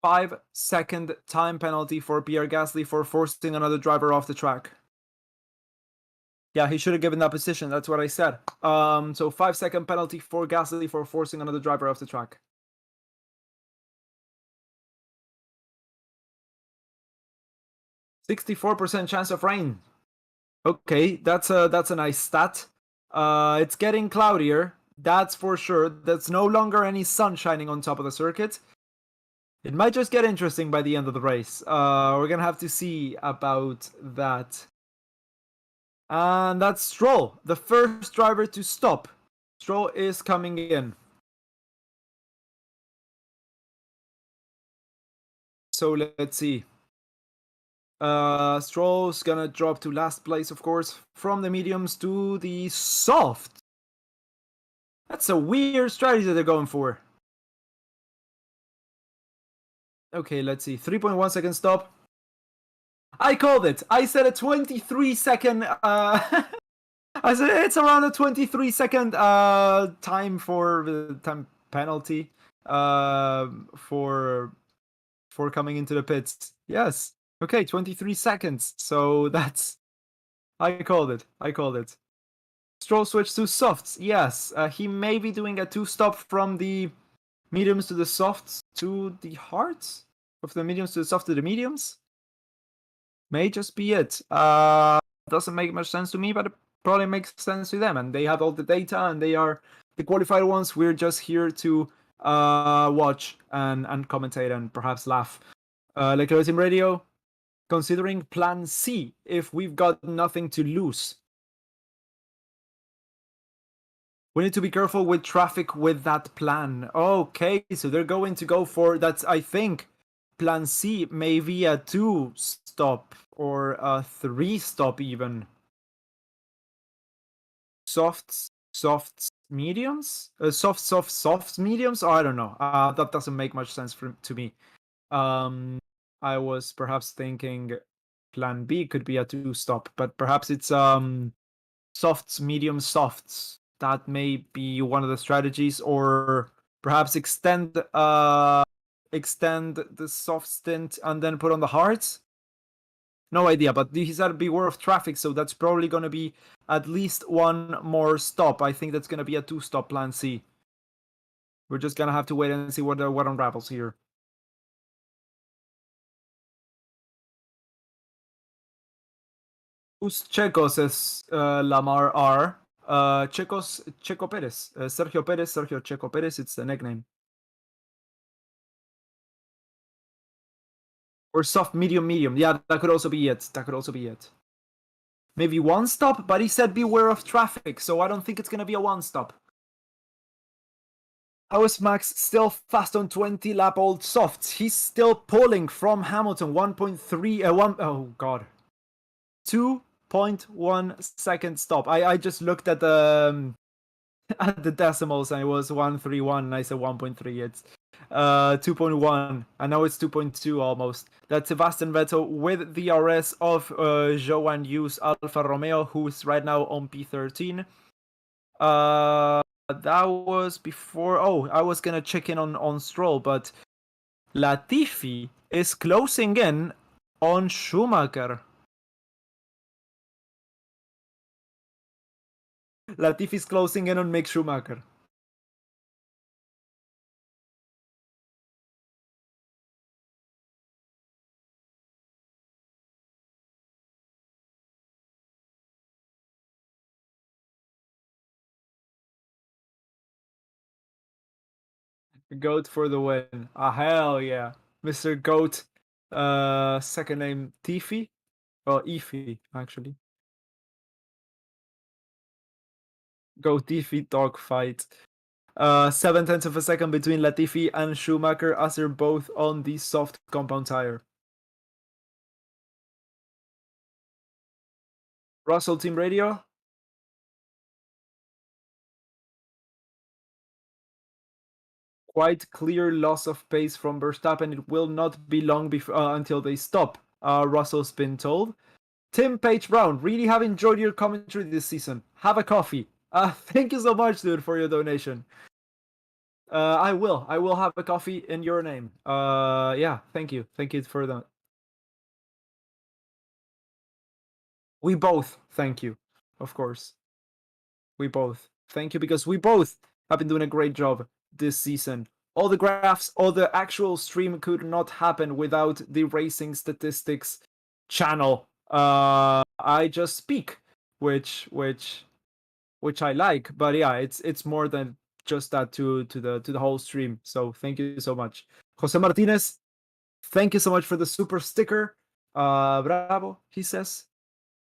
Five-second time penalty for Pierre Gasly for forcing another driver off the track. Yeah, he should have given that position. That's what I said. So 5-second penalty for Gasly for forcing another driver off the track. 64% chance of rain. Okay, that's a nice stat. It's getting cloudier. That's for sure. There's no longer any sun shining on top of the circuit. It might just get interesting by the end of the race. We're gonna have to see about that. And that's Stroll, the first driver to stop. Stroll is coming in. So let's see. Stroll's gonna drop to last place, of course, from the mediums to the soft. That's a weird strategy that they're going for. Okay, let's see. 3.1 second stop. I called it. I said a 23 second. I said it's around a 23 second time for the time penalty for coming into the pits. Yes. Okay, 23 seconds. So that's I called it. I called it. Stroll switch to softs. Yes, he may be doing a two-stop from the mediums to the softs to the hards, of the mediums to the soft to the mediums. May just be it. Doesn't make much sense to me, but it probably makes sense to them. And they have all the data, and they are the qualified ones. We're just here to watch and commentate and perhaps laugh. Leclerc Team Radio, considering Plan C if we've got nothing to lose. We need to be careful with traffic with that plan. Okay, so they're going to go for that's I think Plan C, maybe a 2-stop or a 3-stop even. Softs, mediums? Soft, mediums? Oh, I don't know. That doesn't make much sense to me. I was perhaps thinking Plan B could be a 2-stop, but perhaps it's softs, medium, softs. That may be one of the strategies, or perhaps extend the soft stint and then put on the hards. No idea, but he said beware of traffic, so that's probably going to be at least one more stop. I think that's going to be a 2-stop Plan C. We're just going to have to wait and see what unravels here. Who's Checo, says Lamar R. Checo Perez. Sergio Perez, Sergio Checo Perez, it's the nickname. Or soft, medium. Yeah, that could also be it. Maybe 1-stop, but he said beware of traffic, so I don't think it's gonna be a 1-stop. How is Max still fast on 20-lap-old softs? He's still pulling from Hamilton 2.1 second stop. I just looked at the decimals and it was 131 and I said 1.3. It's 2.1 and now it's 2.2 almost. That's Sebastian Vettel with the RS of Joan Yu's Alfa Romeo, who's right now on P13. That was before. Oh, I was gonna check in on Stroll, but Latifi is closing in on Schumacher. Latifi's closing in on Mick Schumacher. Goat for the win. Ah, hell yeah. Mr. Goat, second name Tiffy. Ify, actually. Go Tiffy dogfight. 7 tenths of a second between Latifi and Schumacher as they're both on the soft compound tire. Russell team radio. Quite clear loss of pace from Verstappen. It will not be long until they stop. Russell's been told. Tim Page Brown, really have enjoyed your commentary this season. Have a coffee. Thank you so much, dude, for your donation. I will. I will have a coffee in your name. Yeah, thank you. Thank you for that. We both thank you, of course. We both thank you because we both have been doing a great job this season. All the graphs, all the actual stream could not happen without the Racing Statistics channel. I just speak, which I like, but yeah, it's more than just that to the whole stream. So thank you so much, Jose Martinez. Thank you so much for the super sticker. Bravo, he says.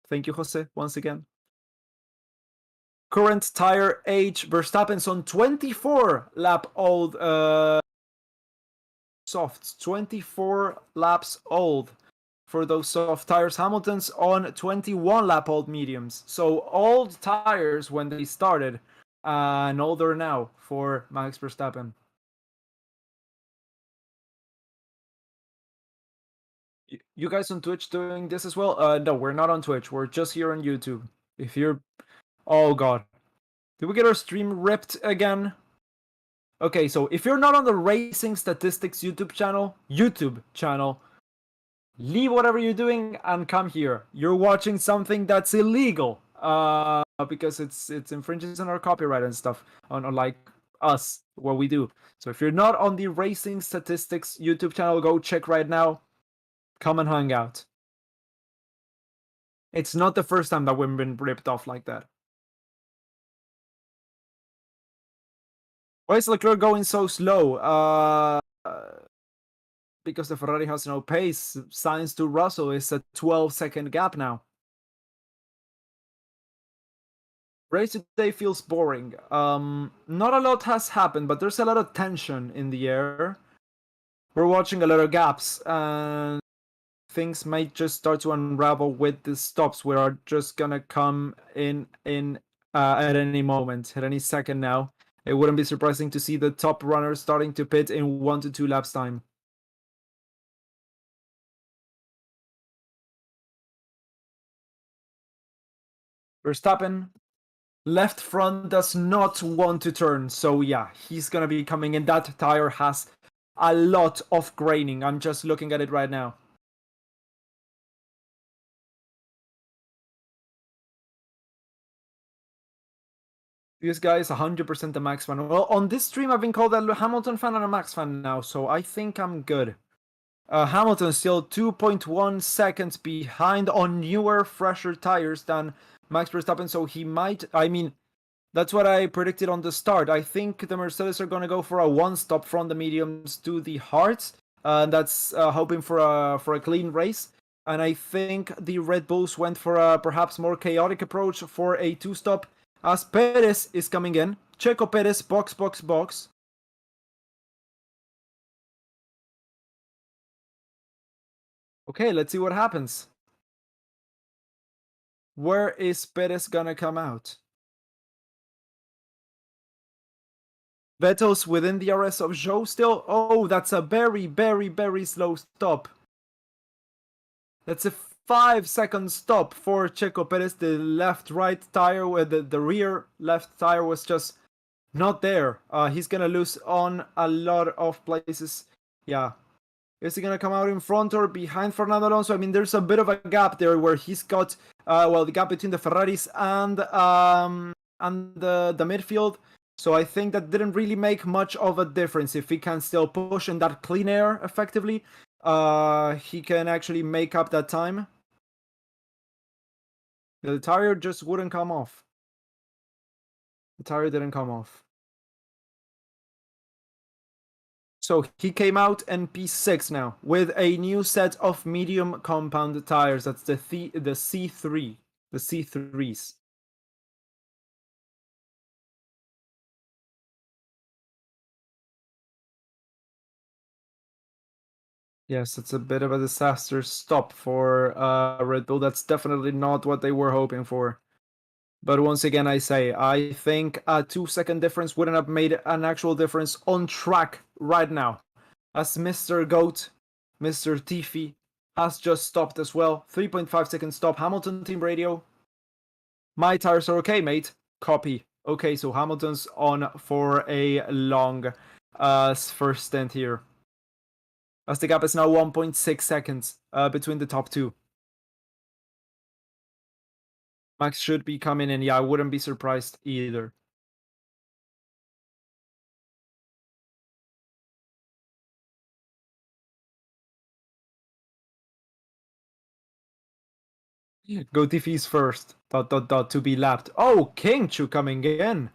Thank you, Jose, once again. Current tire age, Verstappen's on 24 lap old softs, 24 laps old for those soft tires. Hamilton's on 21 lap old mediums. So old tires when they started and older now for Max Verstappen. You guys on Twitch doing this as well? No, we're not on Twitch. We're just here on YouTube. If you're... Oh, God. Did we get our stream ripped again? Okay, so if you're not on the Racing Statistics YouTube channel, leave whatever you're doing and come here. You're watching something that's illegal, because it infringes on our copyright and stuff, on like us, what we do. So if you're not on the Racing Statistics YouTube channel, go check right now. Come and hang out. It's not the first time that we've been ripped off like that. Why is Leclerc going so slow? Because the Ferrari has no pace. Sainz to Russell is a 12-second gap now. Race today feels boring. Not a lot has happened, but there's a lot of tension in the air. We're watching a lot of gaps, and things might just start to unravel with the stops. We are just gonna come in at any moment, at any second now. It wouldn't be surprising to see the top runners starting to pit in 1 to 2 laps time. Verstappen, left front does not want to turn, so yeah, he's gonna be coming in. That tire has a lot of graining. I'm just looking at it right now. This guy is 100% a Max fan. Well, on this stream, I've been called a Hamilton fan and a Max fan now, so I think I'm good. Hamilton still 2.1 seconds behind on newer, fresher tires than Max Verstappen, so he might... I mean, that's what I predicted on the start. I think the Mercedes are going to go for a one-stop from the mediums to the hards. That's hoping for a clean race. And I think the Red Bulls went for a perhaps more chaotic approach for a two-stop, as Perez is coming in. Checo Perez, box. Okay, let's see what happens. Where is Perez gonna come out? Vettel's within the RS of Zhou still. Oh, that's a very slow stop. That's a 5-second stop for Checo Perez. The left-right tire, where the rear left tire was just not there. He's gonna lose on a lot of places. Yeah. Is he gonna come out in front or behind Fernando Alonso? I mean, there's a bit of a gap there where he's got, the gap between the Ferraris and the midfield. So I think that didn't really make much of a difference. If he can still push in that clean air effectively, he can actually make up that time. The tire just wouldn't come off. The tire didn't come off. So he came out in P6 now with a new set of medium compound tires. That's the C3, the C3s. Yes, it's a bit of a disaster stop for Red Bull. That's definitely not what they were hoping for. But once again, I say, I think a 2-second difference wouldn't have made an actual difference on track right now. As Mr. GOAT, Mr. Tiffy, has just stopped as well. 3.5 second stop. Hamilton team radio. My tires are okay, mate. Copy. Okay, so Hamilton's on for a long first stint here. As the gap is now 1.6 seconds between the top two. Max should be coming in. Yeah, I wouldn't be surprised either. Go TVs first. ... to be lapped. Oh, King Chu coming in.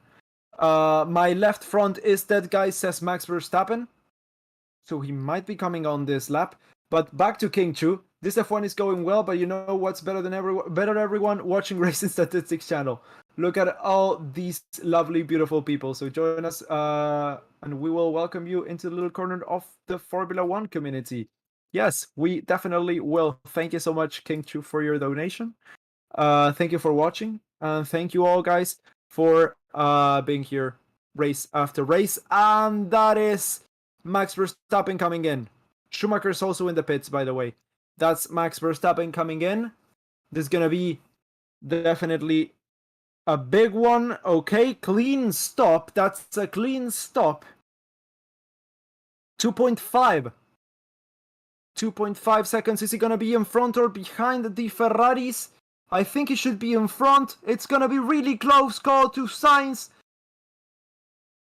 My left front is that guy, says Max Verstappen. So he might be coming on this lap. But back to King Chu. This F1 is going well, but you know what's better than everyone watching Racing Statistics channel. Look at all these lovely, beautiful people. So join us, and we will welcome you into the little corner of the Formula One community. Yes, we definitely will. Thank you so much, King Chu, for your donation. Thank you for watching, and thank you all, guys, for being here race after race. And that is Max Verstappen coming in. Schumacher's also in the pits, by the way. That's Max Verstappen coming in. This is gonna be definitely a big one. Okay, clean stop. That's a clean stop. 2.5. 2.5 seconds. Is he gonna be in front or behind the Ferraris? I think he should be in front. It's gonna be really close call to Sainz.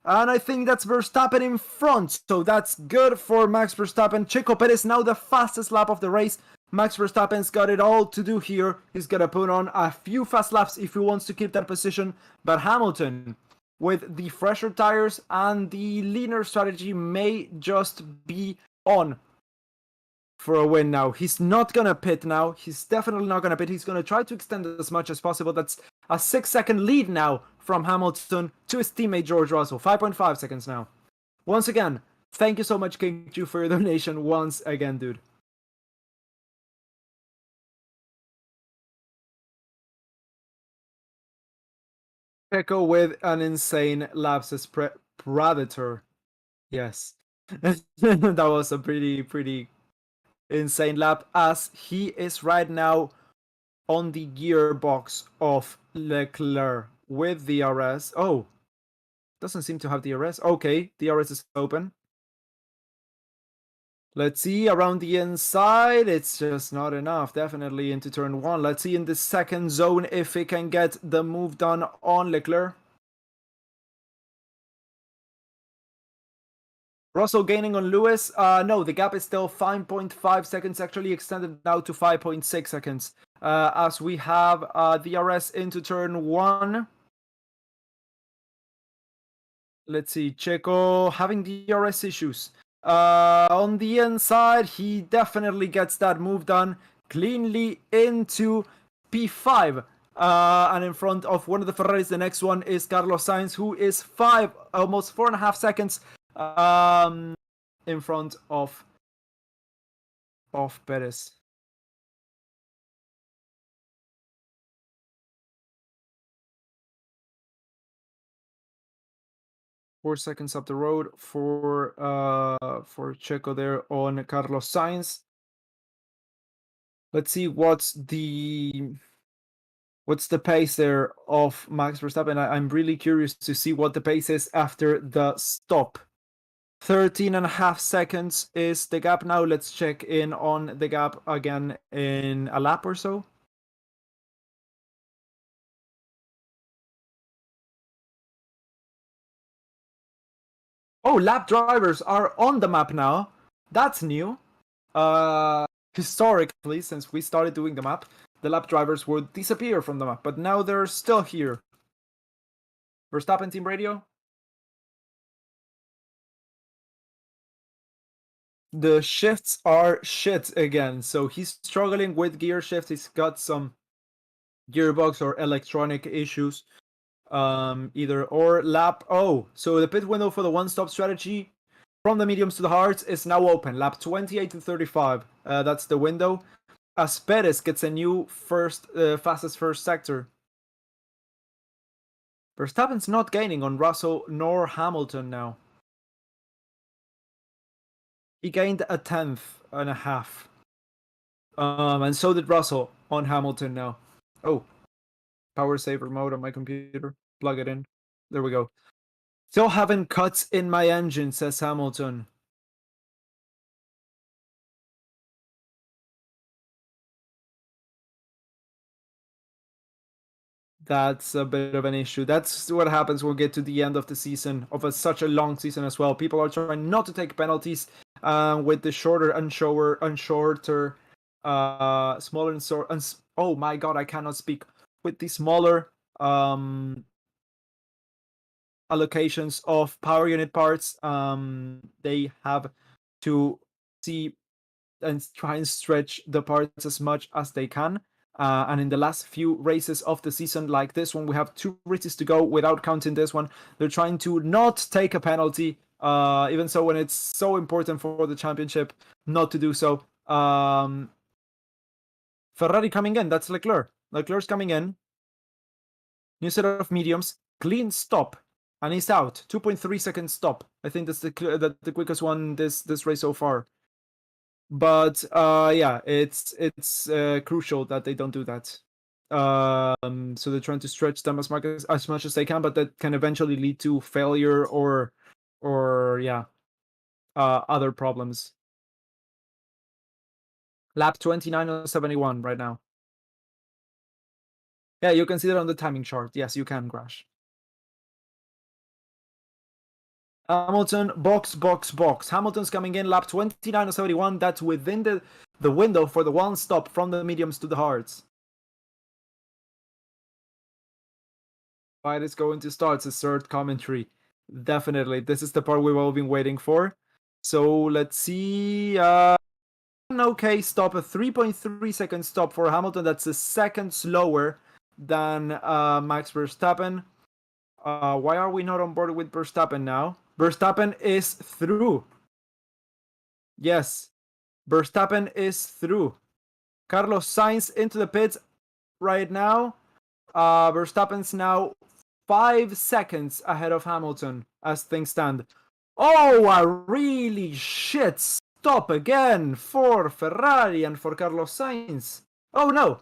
And I think that's Verstappen in front. So that's good for Max Verstappen. Checo Perez now the fastest lap of the race. Max Verstappen's got it all to do here. He's gonna put on a few fast laps if he wants to keep that position. But Hamilton, with the fresher tires and the leaner strategy, may just be on for a win now. He's not gonna pit now. He's definitely not gonna pit. He's gonna try to extend it as much as possible. That's a 6-second lead now from Hamilton to his teammate George Russell. 5.5 seconds now. Once again, thank you so much, King Ju, for your donation once again, dude. Checo with an insane lapses predator. Yes. That was a pretty insane lap, as he is right now on the gearbox of Leclerc with the DRS. Oh, doesn't seem to have DRS. Okay, DRS is open. Let's see, around the inside, it's just not enough. Definitely into turn one. Let's see in the second zone if he can get the move done on Leclerc. Russell gaining on Lewis. No, the gap is still 5.5 seconds, actually extended now to 5.6 seconds. As we have DRS into turn one. Let's see, Checo having DRS issues. On the inside, he definitely gets that move done cleanly into P5. And in front of one of the Ferraris, the next one is Carlos Sainz, who is almost 4.5 seconds in front of Perez. Four seconds up the road for Checo there on Carlos Sainz. Let's see what's the pace there of Max Verstappen. I'm really curious to see what the pace is after the stop. 13.5 seconds is the gap now. Let's check in on the gap again in a lap or so. Oh, lap drivers are on the map now. That's new. Historically, since we started doing the map, the lap drivers would disappear from the map, but now they're still here. Verstappen team radio. The shifts are shit again. So he's struggling with gear shift. He's got some gearbox or electronic issues. Either or lap. Oh, so the pit window for the one-stop strategy from the mediums to the hards is now open. Lap 28 to 35. That's the window. As Perez gets a new fastest first sector. Verstappen's not gaining on Russell nor Hamilton now. He gained a tenth and a half. And so did Russell on Hamilton now. Oh, power saver mode on my computer. Plug it in. There we go. Still having cuts in my engine, says Hamilton. That's a bit of an issue. That's what happens when we get to the end of the season, of such a long season as well. People are trying not to take penalties with the shorter and shorter, smaller oh my god, I cannot speak. With the smaller allocations of power unit parts, they have to see and try and stretch the parts as much as they can. And in the last few races of the season, like this one, we have 2 races to go without counting this one. They're trying to not take a penalty, even so when it's so important for the championship, not to do so. Ferrari coming in, that's Leclerc. Leclerc's coming in. New set of mediums, clean stop, and he's out. 2.3 seconds stop. I think that's the quickest one this race so far. But yeah, it's crucial that they don't do that. So they're trying to stretch them as much as they can, but that can eventually lead to failure or yeah, other problems. Lap 29.71 right now. Yeah, you can see that on the timing chart. Yes, you can, Crash. Hamilton, box. Hamilton's coming in, lap 29.71. That's within the window for the one stop from the mediums to the hards. Fight is going to start, says third commentary. Definitely. This is the part we've all been waiting for. So let's see. An okay stop, a 3.3 second stop for Hamilton. That's a second slower than Max Verstappen. Why are we not on board with Verstappen now? Verstappen is through. Yes, Verstappen is through. Carlos Sainz into the pits right now. Verstappen's now 5 seconds ahead of Hamilton as things stand. Oh, a really shit stop again for Ferrari and for Carlos Sainz. Oh no.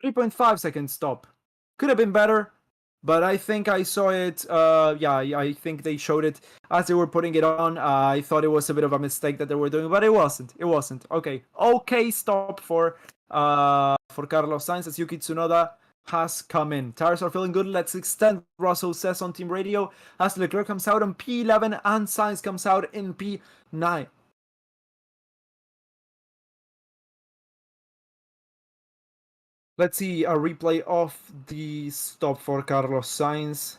3.5 second stop. Could have been better, but I think I saw it. Yeah, I think they showed it as they were putting it on. I thought it was a bit of a mistake that they were doing, but it wasn't. It wasn't. Okay stop for Carlos Sainz as Yuki Tsunoda has come in. Tires are feeling good. Let's extend, Russell says on team radio as Leclerc comes out in P11 and Sainz comes out in P9. Let's see a replay of the stop for Carlos Sainz.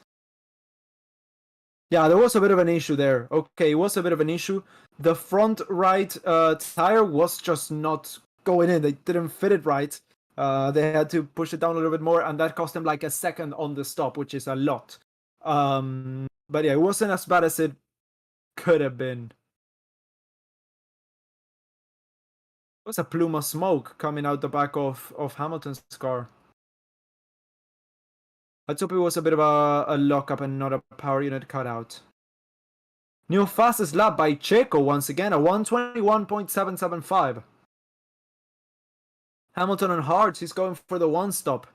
Yeah, there was a bit of an issue there. Okay, it was a bit of an issue. The front right tire was just not going in. They didn't fit it right. They had to push it down a little bit more, and that cost them like a second on the stop, which is a lot. But yeah, it wasn't as bad as it could have been. It was a plume of smoke coming out the back of Hamilton's car. Let's hope it was a bit of a lockup and not a power unit cutout. New fastest lap by Checo once again, a 121.775. Hamilton on hards, he's going for the one stop.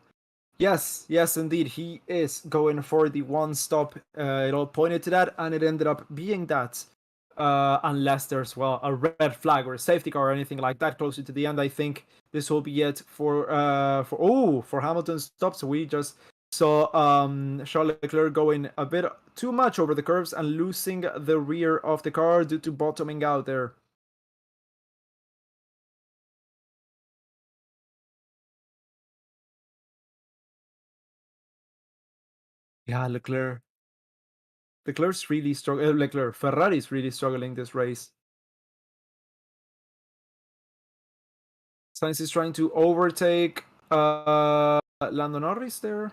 Yes, indeed, he is going for the one stop. It all pointed to that, and it ended up being that. Unless there's, well, a red flag or a safety car or anything like that closer to the end, I think this will be it for Hamilton's stop. So we just saw Charles Leclerc going a bit too much over the curves and losing the rear of the car due to bottoming out there. Yeah, Leclerc. Leclerc's really struggling. Ferrari's really struggling this race. Sainz is trying to overtake Lando Norris there.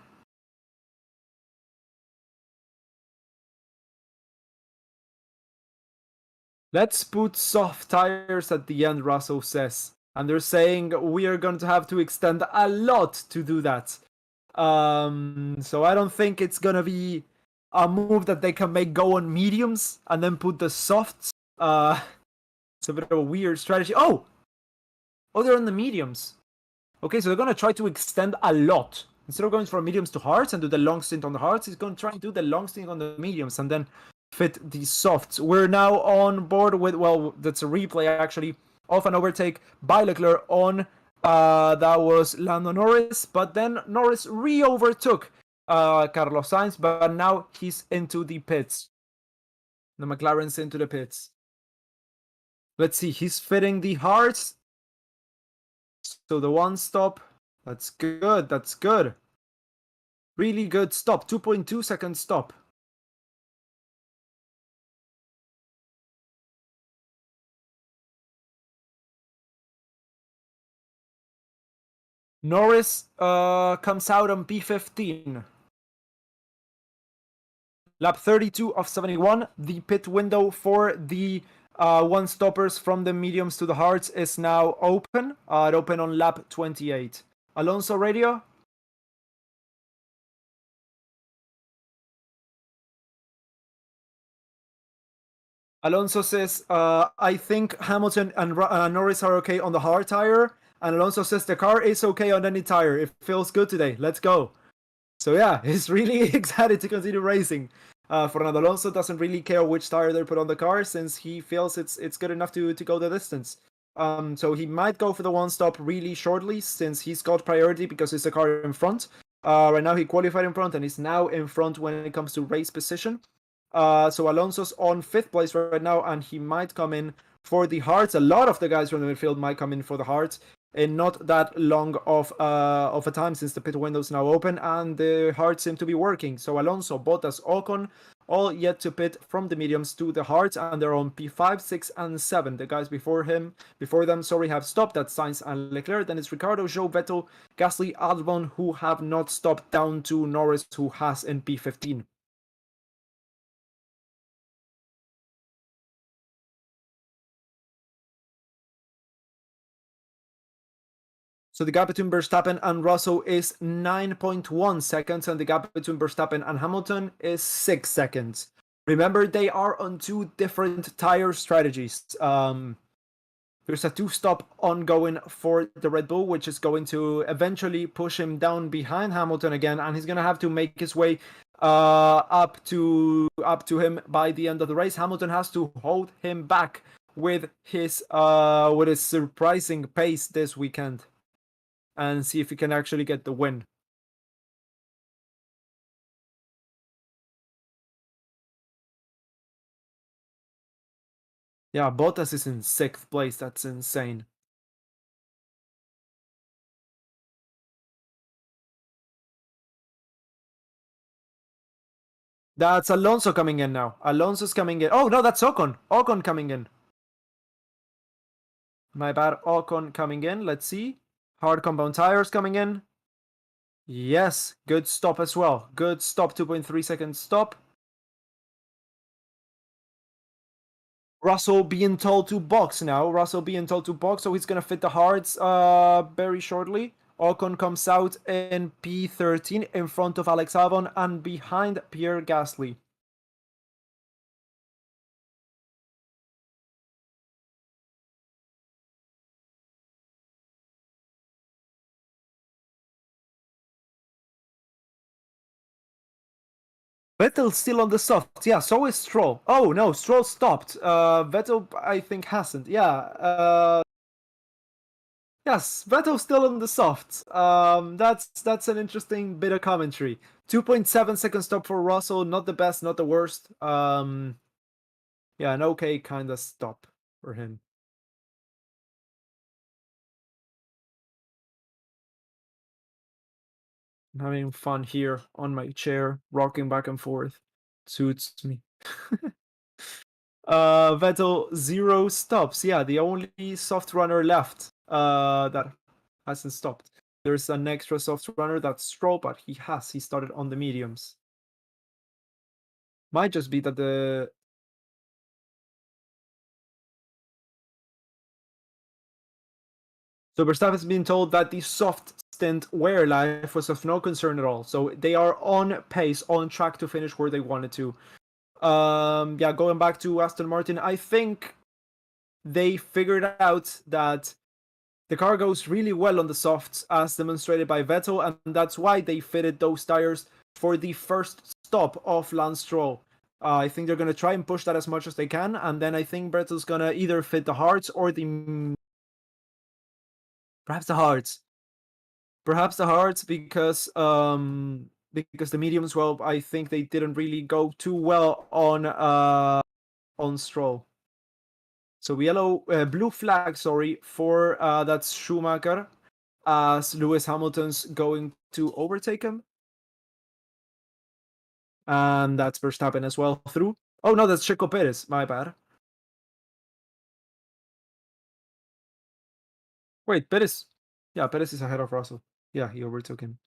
Let's put soft tires at the end, Russell says. And they're saying we are going to have to extend a lot to do that. So I don't think it's going to be a move that they can make go on mediums and then put the softs. It's a bit of a weird strategy. Oh, they're on the mediums. Okay, so they're going to try to extend a lot. Instead of going from mediums to hards and do the long stint on the hards, he's going to try and do the long stint on the mediums and then fit the softs. We're now on board with, well, that's a replay actually, of an overtake by Leclerc on, that was Lando Norris, but then Norris re-overtook Carlos Sainz, but now he's into the pits. The McLaren's into the pits. Let's see, he's fitting the hards. So the one stop, that's good, that's good. Really good stop, 2.2 second stop. Norris comes out on P15. Lap 32 of 71. The pit window for the one stoppers from the mediums to the hards is now open. It opened on lap 28. Alonso radio. Alonso says, I think Hamilton and Norris are okay on the hard tire. And Alonso says the car is okay on any tire. It feels good today. Let's go. So yeah, he's really excited to continue racing. Fernando Alonso doesn't really care which tire they put on the car since he feels it's good enough to go the distance. So he might go for the one stop really shortly since he's got priority because it's the car in front. Right now he qualified in front and is now in front when it comes to race position. So Alonso's on 5th place right now and he might come in for the hards. A lot of the guys from the midfield might come in for the hards in not that long of a time since the pit window is now open and the hards seem to be working. So Alonso, Bottas, Ocon, all yet to pit from the mediums to the hards, and they're on P5, 6, and 7. The guys before them, have stopped. That's Sainz and Leclerc. Then it's Ricciardo, Zhou, Vettel, Gasly, Albon, who have not stopped, down to Norris, who has in P15. So the gap between Verstappen and Russell is 9.1 seconds, and the gap between Verstappen and Hamilton is 6 seconds. Remember, they are on 2 different tire strategies. There's a 2-stop ongoing for the Red Bull, which is going to eventually push him down behind Hamilton again, and he's going to have to make his way up to him by the end of the race. Hamilton has to hold him back with his surprising pace this weekend and see if he can actually get the win. Yeah, Bottas is in 6th place. That's insane. That's Alonso coming in now. Alonso's coming in. Oh, no, that's Ocon. Ocon coming in. My bad. Ocon coming in. Let's see. Hard compound tires coming in. Yes, good stop as well. Good stop, 2.3 second stop. Russell being told to box now. So he's gonna fit the hards very shortly. Ocon comes out in P13 in front of Alex Albon and behind Pierre Gasly. Vettel's still on the soft. Yeah, so is Stroll. Oh no, Stroll stopped. Vettel, I think, hasn't. Yeah. Yes, Vettel's still on the soft. That's an interesting bit of commentary. 2.7 second stop for Russell. Not the best, not the worst. Yeah, an okay kind of stop for him. I'm having fun here on my chair, rocking back and forth. Suits me. Vettel 0 stops. Yeah, the only soft runner left that hasn't stopped. There's an extra soft runner that's Stroll, but he started on the mediums. Might just be that the So Verstappen's been told that the soft stint wear life was of no concern at all. So they are on pace, on track to finish where they wanted to. Yeah, going back to Aston Martin, I think they figured out that the car goes really well on the softs, as demonstrated by Vettel, and that's why they fitted those tires for the first stop of Lance Stroll. I think they're going to try and push that as much as they can, and then I think Vettel's going to either fit the hards or perhaps the hards. Perhaps the hards because the mediums, well, I think they didn't really go too well on Stroll. So blue flag, sorry, for that's Schumacher, as Lewis Hamilton's going to overtake him. And that's Verstappen as well through. Oh no, that's Checo Perez, my bad. Wait, Perez. Yeah, Perez is ahead of Russell. Yeah, he overtook him.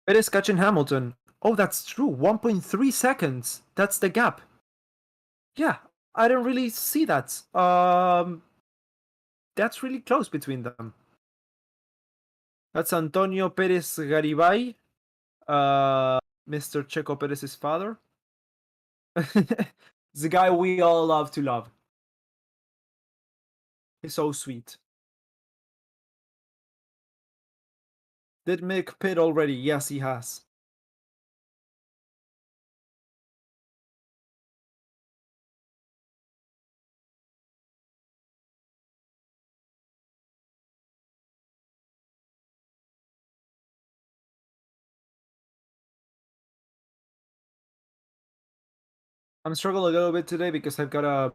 Perez catching Hamilton. Oh, that's true. 1.3 seconds. That's the gap. Yeah, I didn't really see that. That's really close between them. That's Antonio Perez Garibay, Mr. Checo Perez's father. The guy we all love to love. He's so sweet. Did Mick pit already? Yes, he has. I'm struggling a little bit today because I've got a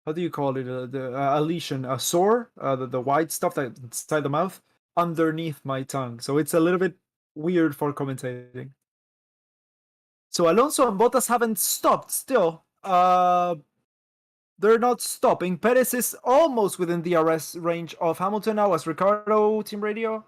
how do you call it? A lesion, a sore, the white stuff that's inside the mouth underneath my tongue. So it's a little bit weird for commentating. So Alonso and Bottas haven't stopped still. They're not stopping. Perez is almost within the DRS range of Hamilton now as Ricardo team radio.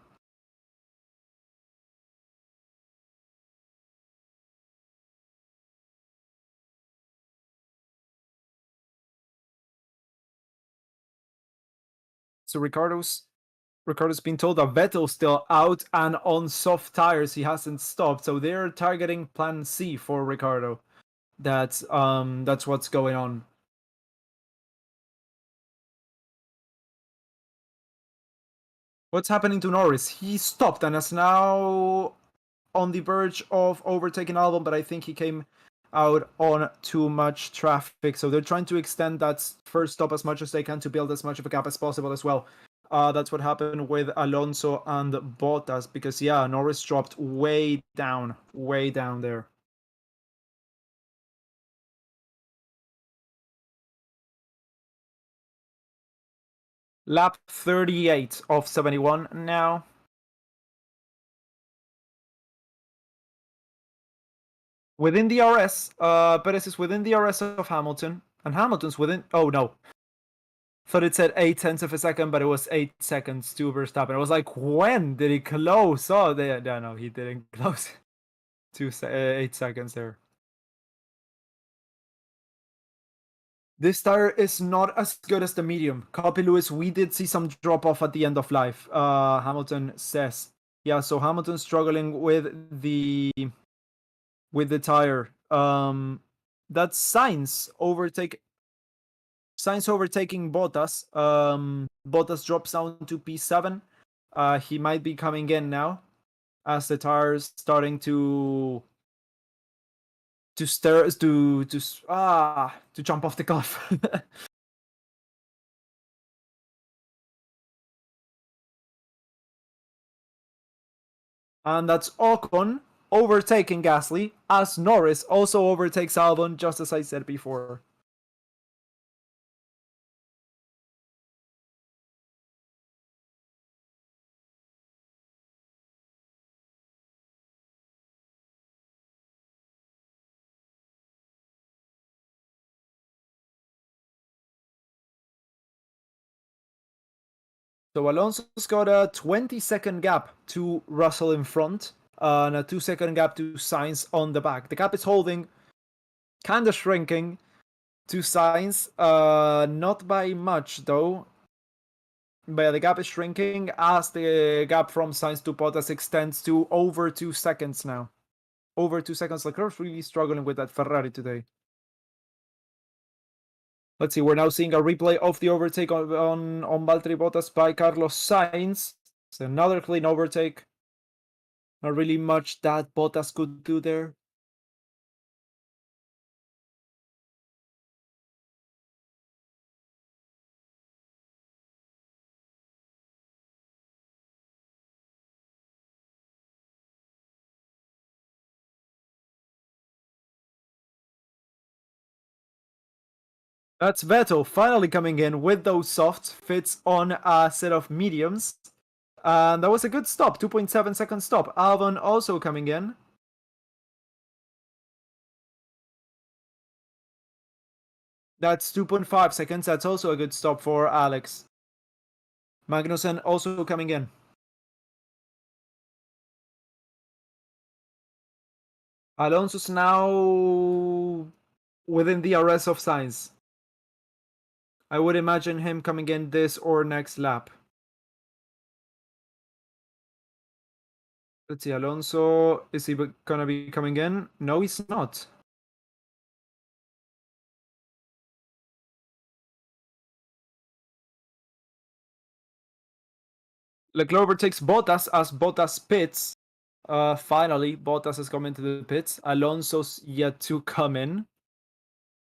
So Ricardo's been told that Vettel's still out and on soft tires. He hasn't stopped. So they're targeting plan C for Ricardo. That's what's going on. What's happening to Norris? He stopped and is now on the verge of overtaking Albon, but I think he came out on too much traffic. So they're trying to extend that first stop as much as they can to build as much of a gap as possible as well. That's what happened with Alonso and Bottas because, yeah, Norris dropped way down there. Lap 38 of 71 now. Within the RS, Perez is within the RS of Hamilton, and Hamilton's within. Oh no, thought it said 8 tenths of a second, but it was 8 seconds to Verstappen. I was like, when did he close? Oh, no, he didn't close. 8 seconds there. This tire is not as good as the medium. Copy Lewis, we did see some drop off at the end of life. Hamilton says, yeah. So Hamilton's struggling with the tire. That's Sainz overtaking Bottas. Bottas drops down to P7. He might be coming in now as the tire's starting to jump off the cliff. And that's Ocon. overtaking Gasly, as Norris also overtakes Albon, just as I said before. So Alonso's got a 20-second gap to Russell in front, and a 2-second gap to Sainz on the back. The gap is holding, kind of shrinking to Sainz, not by much though. But the gap is shrinking as the gap from Sainz to Bottas extends to over 2 seconds now. Over 2 seconds. Leclerc's really struggling with that Ferrari today. Let's see, we're now seeing a replay of the overtake on Valtteri Bottas by Carlos Sainz. It's another clean overtake. Not really much that Bottas could do there. That's Vettel finally coming in with those softs, fits on a set of mediums. And that was a good stop, 2.7 second stop. Albon also coming in. That's 2.5 seconds. That's also a good stop for Alex. Magnussen also coming in. Alonso's now within the DRS of Sainz. I would imagine him coming in this or next lap. Let's see, Alonso, is he gonna be coming in? No, he's not. Leclerc overtakes Bottas as Bottas pits. Finally, Bottas has come into the pits. Alonso's yet to come in.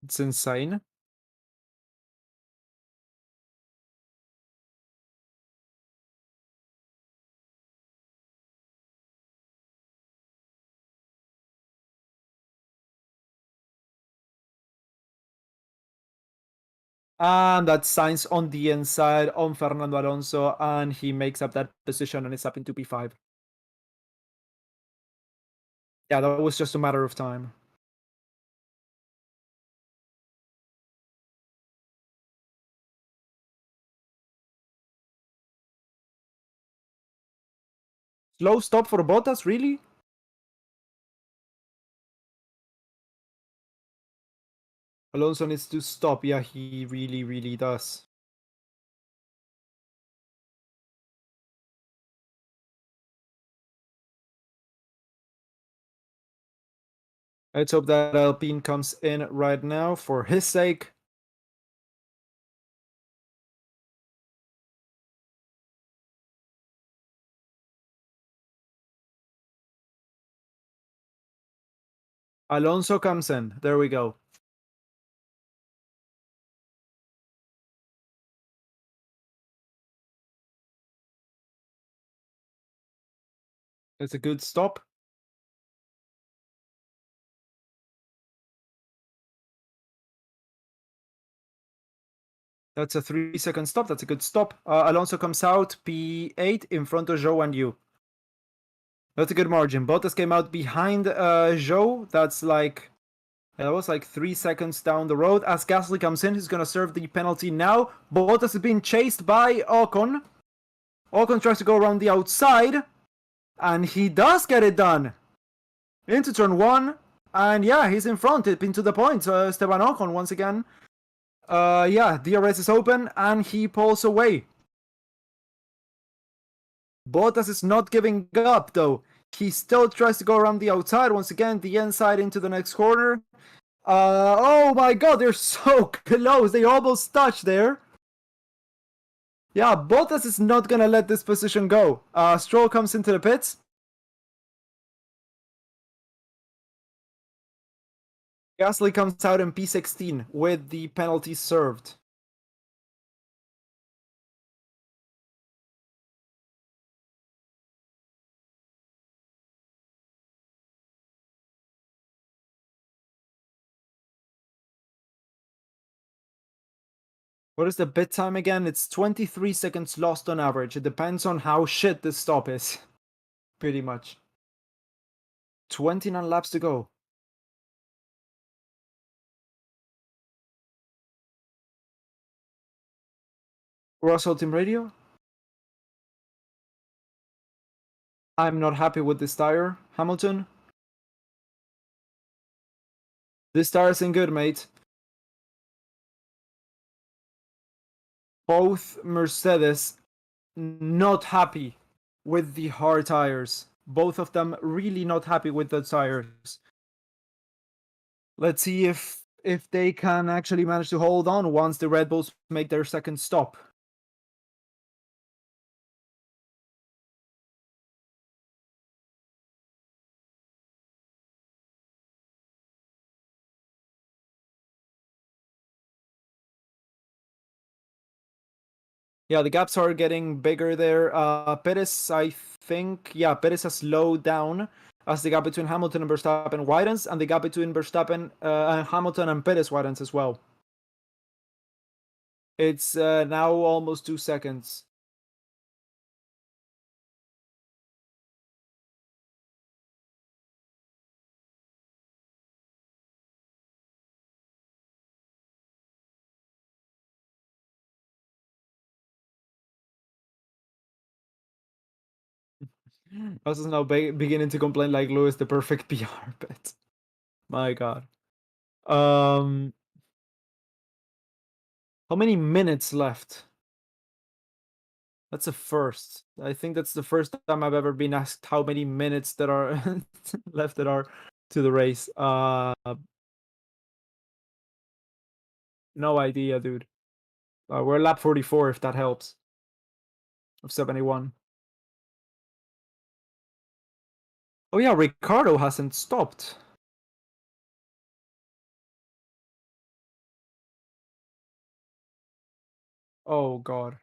It's insane. And that's Sainz on the inside on Fernando Alonso, and he makes up that position and it's up into P5. Yeah, that was just a matter of time. Slow stop for Bottas, really? Alonso needs to stop. Yeah, he really, really does. Let's hope that Alpine comes in right now for his sake. Alonso comes in. There we go. It's a good stop. That's a 3-second stop. That's a good stop. Alonso comes out P8 in front of Zhou and you. That's a good margin. Bottas came out behind Zhou. That's like... That was like 3 seconds down the road. As Gasly comes in, he's going to serve the penalty now. Bottas is being chased by Ocon. Ocon tries to go around the outside. And he does get it done. Into turn 1. And yeah, he's in front. Into the point. Esteban Ocon once again. Yeah, DRS is open. And he pulls away. Bottas is not giving up though. He still tries to go around the outside. Once again, the inside into the next corner. Oh my god, they're so close. They almost touched there. Yeah, Bottas is not gonna let this position go. Stroll comes into the pits. Gasly comes out in P16 with the penalty served. What is the bit time again? It's 23 seconds lost on average. It depends on how shit this stop is. Pretty much. 29 laps to go. Russell Team Radio? I'm not happy with this tire, Hamilton. This tire isn't good, mate. Both Mercedes not happy with the hard tires. Both of them really not happy with the tires. Let's see if they can actually manage to hold on once the Red Bulls make their second stop. Yeah, the gaps are getting bigger there. Perez, I think, yeah, Perez has slowed down as the gap between Hamilton and Verstappen widens, and the gap between Verstappen, Hamilton, and Perez widens as well. It's now almost 2 seconds. Us is now beginning to complain like Lewis, the perfect PR bet. My God. Um, how many minutes left? That's a first. I think that's the first time I've ever been asked how many minutes that are left that are to the race. No idea, dude. We're lap 44 if that helps. Of 71. Oh yeah, Ricardo hasn't stopped. Oh God.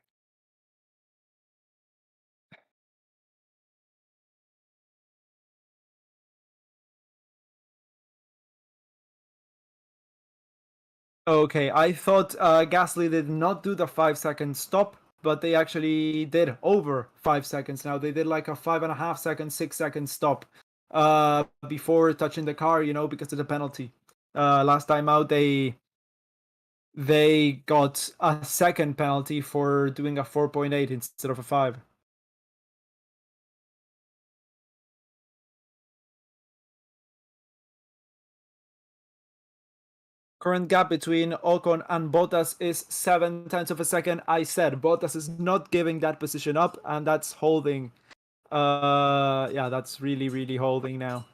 Okay, I thought Gasly did not do the 5 second stop, but they actually did over 5 seconds now. They did like a 5.5 second, 6 second stop before touching the car, because of the penalty. Last time out they got a second penalty for doing a 4.8 instead of a 5. Current gap between Ocon and Bottas is 7 tenths of a second. I said Bottas is not giving that position up, and that's holding. Yeah, that's really, really holding now.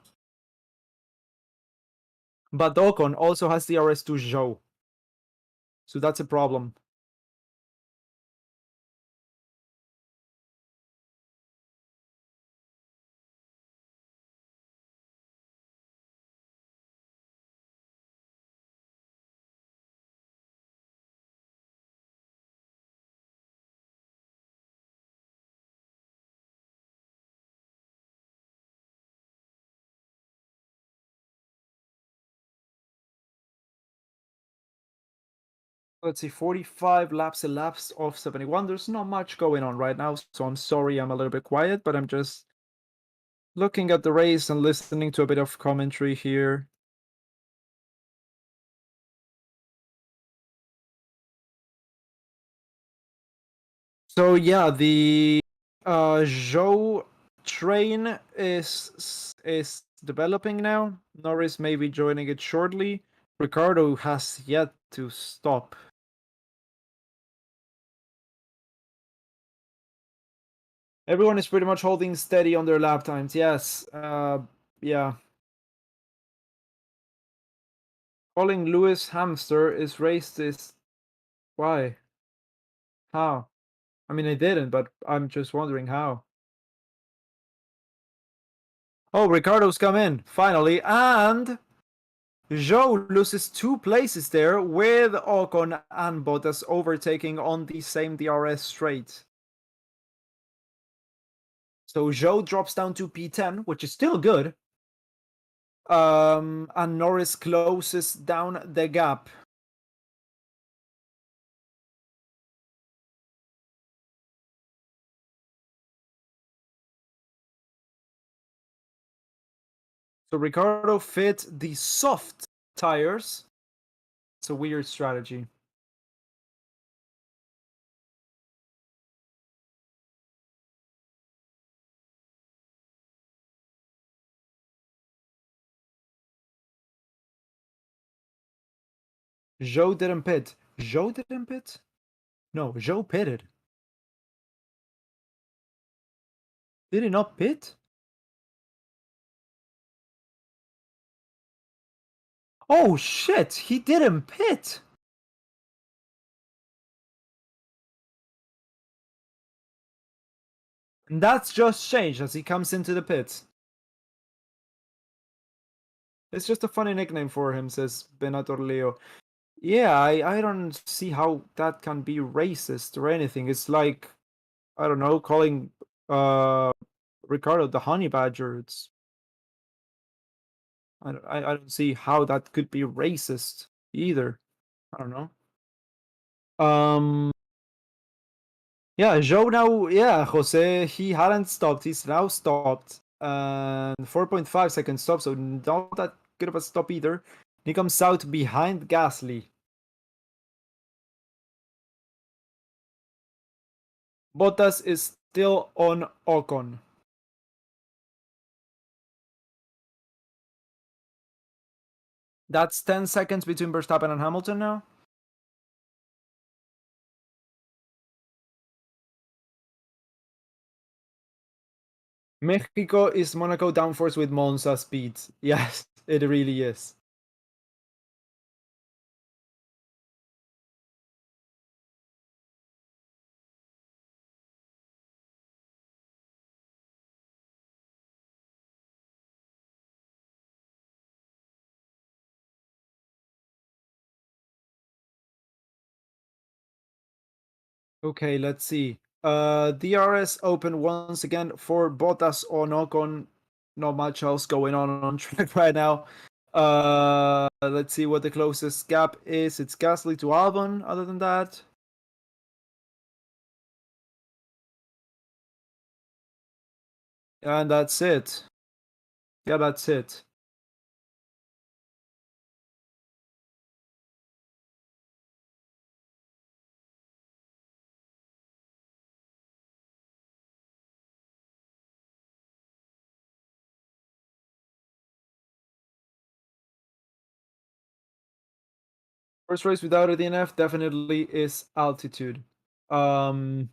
But Ocon also has the RS2 Zhou, so that's a problem. Let's see, 45 laps elapsed of 71. There's not much going on right now, so I'm sorry I'm a little bit quiet, but I'm just looking at the race and listening to a bit of commentary here. So yeah, the Zhou train is developing now. Norris may be joining it shortly. Ricardo has yet to stop. Everyone is pretty much holding steady on their lap times. Yes. Yeah. Calling Lewis hamster is racist. Why? How? I mean, I didn't, but I'm just wondering how. Oh, Ricardo's come in finally, and Zhou loses 2 places there with Ocon and Bottas overtaking on the same DRS straight. So Zhou drops down to P10, which is still good. And Norris closes down the gap. So Ricardo fit the soft tires. It's a weird strategy. Joe didn't pit. Joe didn't pit? No, Joe pitted. Did he not pit? Oh shit, he didn't pit! And that's just changed as he comes into the pits. It's just a funny nickname for him, says Benator Leo. Yeah, I don't see how that can be racist or anything. It's like, I don't know, calling uh Ricardo the honey badger. It's I don't see how that could be racist either. I don't know. Um yeah, Joe now, yeah, Jose, he hadn't stopped. He's now stopped. And 4.5 second stop, so not that good of a stop either. He comes out behind Gasly. Bottas is still on Ocon. That's 10 seconds between Verstappen and Hamilton now. Mexico is Monaco downforce with Monza speed. Yes, it really is. Okay, let's see. DRS open once again for Bottas on Ocon. Not much else going on track right now. Let's see what the closest gap is. It's Gasly to Albon. Other than that, and that's it. Yeah, that's it. First race without a DNF definitely is altitude. Um,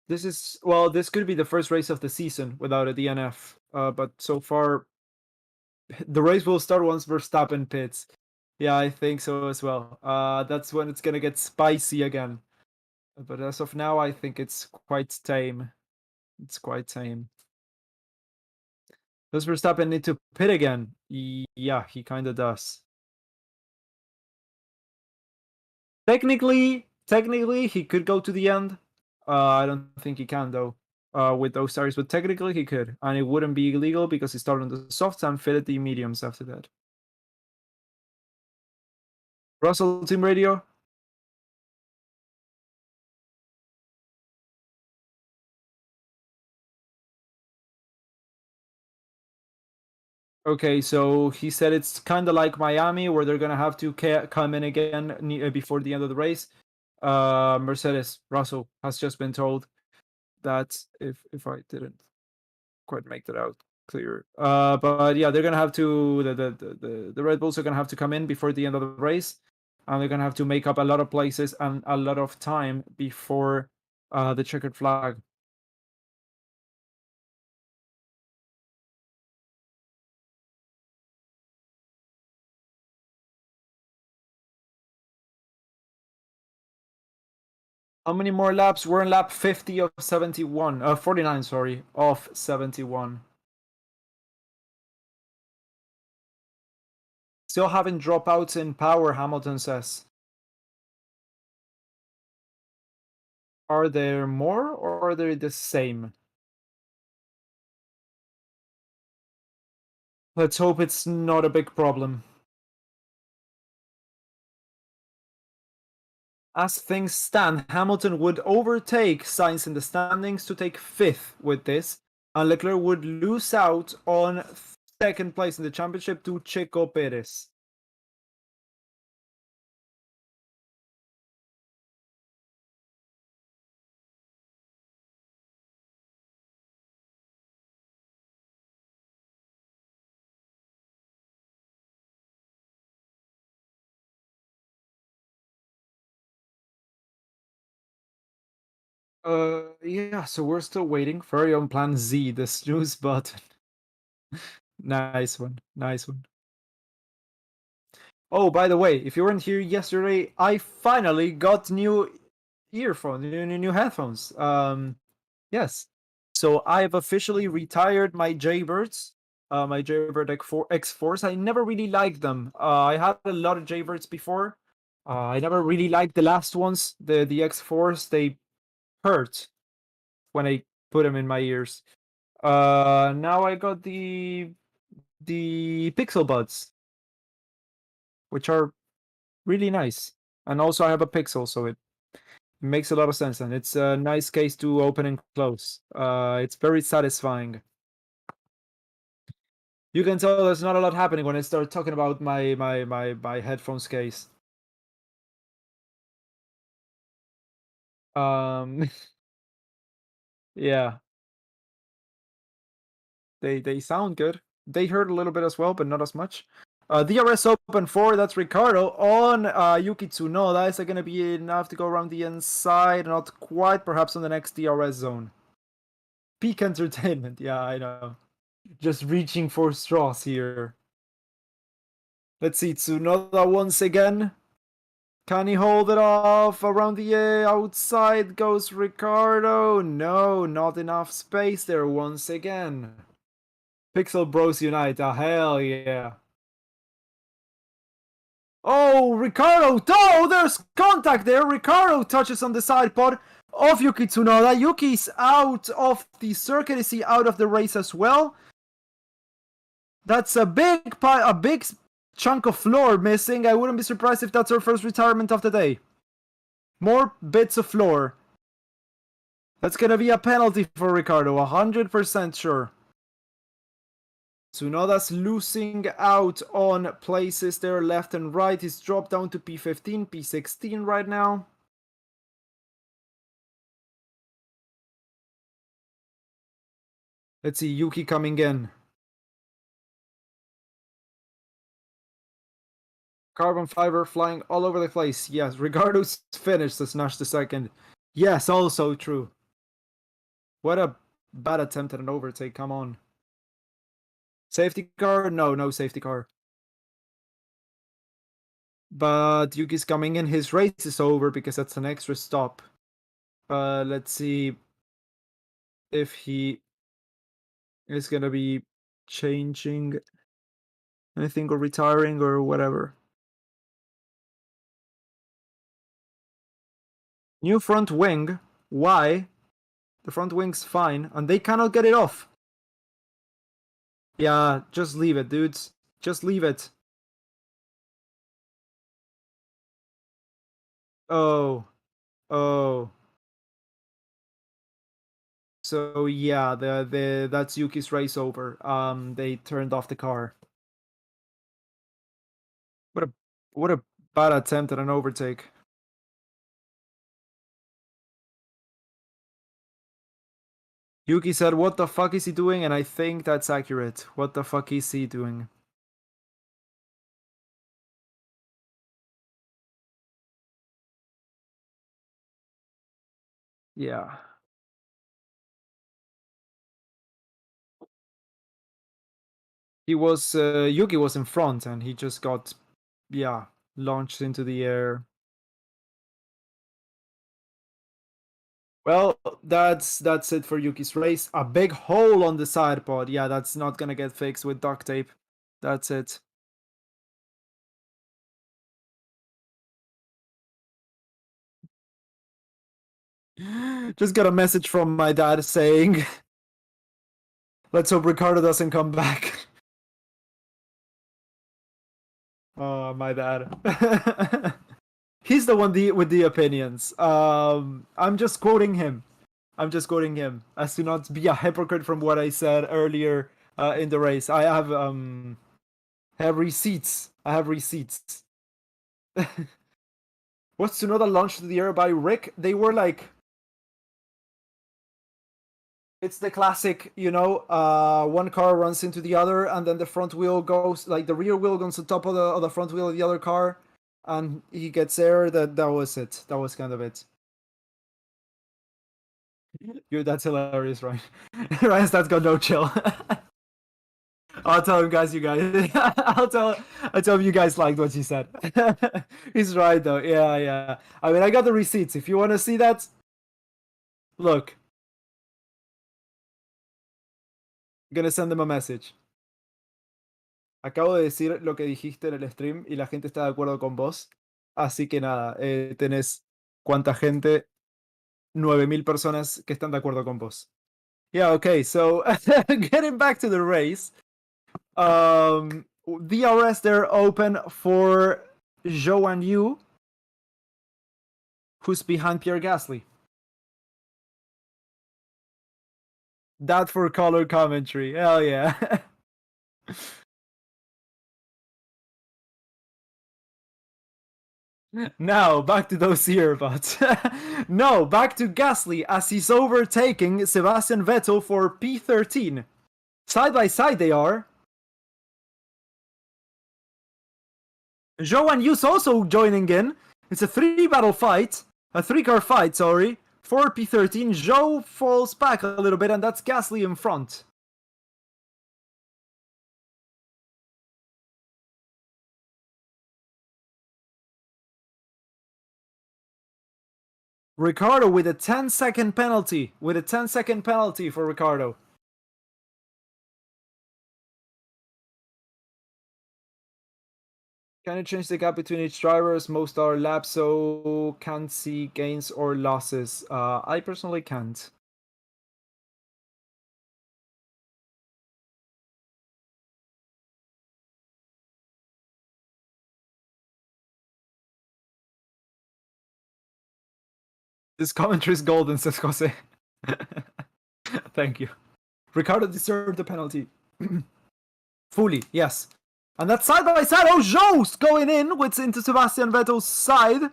this is, well, this could be the first race of the season without a DNF. But so far, the race will start once Verstappen pits. Yeah, I think so as well. That's when it's gonna get spicy again. But as of now, I think it's quite tame. It's quite tame. Does Verstappen need to pit again? Yeah, he kind of does. Technically, he could go to the end. I don't think he can though. With those tires, but technically he could, and it wouldn't be illegal because he started on the softs and fitted the mediums after that. Russell team radio. Okay, so he said it's kind of like Miami, where they're gonna have to come in again before the end of the race. Mercedes Russell has just been told that if I didn't quite make that out clear. But yeah, they're gonna have to the Red Bulls are gonna have to come in before the end of the race, and they're gonna have to make up a lot of places and a lot of time before the checkered flag. How many more laps? We're in lap 50 of 71. 49, sorry, of 71. Still having dropouts in power, Hamilton says. Are there more or are they the same? Let's hope it's not a big problem. As things stand, Hamilton would overtake Sainz in the standings to take fifth with this. And Leclerc would lose out on second place in the championship to Checo Perez. Yeah, so we're still waiting. Furry on plan Z, the snooze button. Nice one, nice one. Oh, by the way, if you weren't here yesterday, I finally got new earphones, new headphones. Yes. So I've officially retired my Jaybirds, my Jaybird X4s. I never really liked them. I had a lot of Jaybirds before. I never really liked the last ones, the X4s. They hurt when I put them in my ears. Now I got the Pixel Buds, which are really nice. And also I have a Pixel, so it makes a lot of sense, and it's a nice case to open and close. It's very satisfying. You can tell there's not a lot happening when I start talking about my headphones case. Um, yeah, they sound good. They hurt a little bit as well, but not as much. DRS Open 4, that's Ricardo on Yuki Tsunoda. Is it going to be enough to go around the inside? Not quite, perhaps on the next DRS zone. Peak entertainment, yeah, I know. Just reaching for straws here. Let's see, Tsunoda once again. Can he hold it off? Around the outside goes Ricardo. No, not enough space there once again. Pixel Bros Unite. Ah, hell yeah. Oh, Ricardo! Oh, there's contact there. Ricardo touches on the side pod of Yuki Tsunoda. Yuki's out of the circuit. Is he out of the race as well? That's a big chunk of floor missing. I wouldn't be surprised if that's our first retirement of the day. More bits of floor. That's gonna be a penalty for Ricardo, 100% sure. Tsunoda's losing out on places there left and right. He's dropped down to P15, P16 right now. Let's see, Yuki coming in. Carbon fiber flying all over the place. Yes, Ricardo's finished as Nash the second. Yes, also true. What a bad attempt at an overtake, come on. Safety car? No, no safety car. But Yuki's coming in. His race is over because that's an extra stop. Let's see if he is gonna be changing anything or retiring or whatever. New front wing. Why? The front wing's fine, and they cannot get it off. Yeah, just leave it, dudes. Just leave it. Oh. Oh. So yeah, that's Yuki's race over. They turned off the car. What a bad attempt at an overtake. Yuki said, "What the fuck is he doing?" And I think that's accurate. What the fuck is he doing? Yeah. Yuki was in front and he just got, yeah, launched into the air. Well, that's it for Yuki's race. A big hole on the side pod. Yeah, that's not gonna get fixed with duct tape. That's it. Just got a message from my dad saying, "Let's hope Ricardo doesn't come back." Oh, my dad. He's the one with the opinions. I'm just quoting him. I'm just quoting him as to not be a hypocrite from what I said earlier in the race. I have receipts. I have receipts. Was Tsunoda launched to the air by Rick? They were like, it's the classic, one car runs into the other, and then the front wheel goes, like the rear wheel goes on top of the front wheel of the other car, and he gets air. That was it. That was kind of it. That's hilarious, right? Ryan's that's got no chill. I'll tell him, guys. You guys, I'll tell him you guys liked what he said. He's right though. Yeah, yeah. I mean, I got the receipts. If you want to see that, look. I'm gonna send them a message. Acabo de decir lo que dijiste en el stream y la gente está de acuerdo con vos. Así que nada, tenés cuánta gente, 9,000 personas que están de acuerdo con vos. Yeah, okay, so getting back to the race. DRS they're open for Zhou and Yu, who's behind Pierre Gasly. That for color commentary. Hell yeah. Now, back to those earbuds. No, back to Gasly as he's overtaking Sebastian Vettel for P13. Side by side they are. Zhou and Yu's also joining in. It's a three-car fight, sorry. For P13, Zhou falls back a little bit, and that's Gasly in front. Ricardo with a 10-second penalty. With a 10-second penalty for Ricardo. Can you change the gap between each drivers? Most are laps, so can't see gains or losses. I personally can't. This commentary is golden, says Jose. Thank you. Ricardo deserved the penalty. Fully, yes. And that's side by side. Oh, Zhou's going in into Sebastian Vettel's side.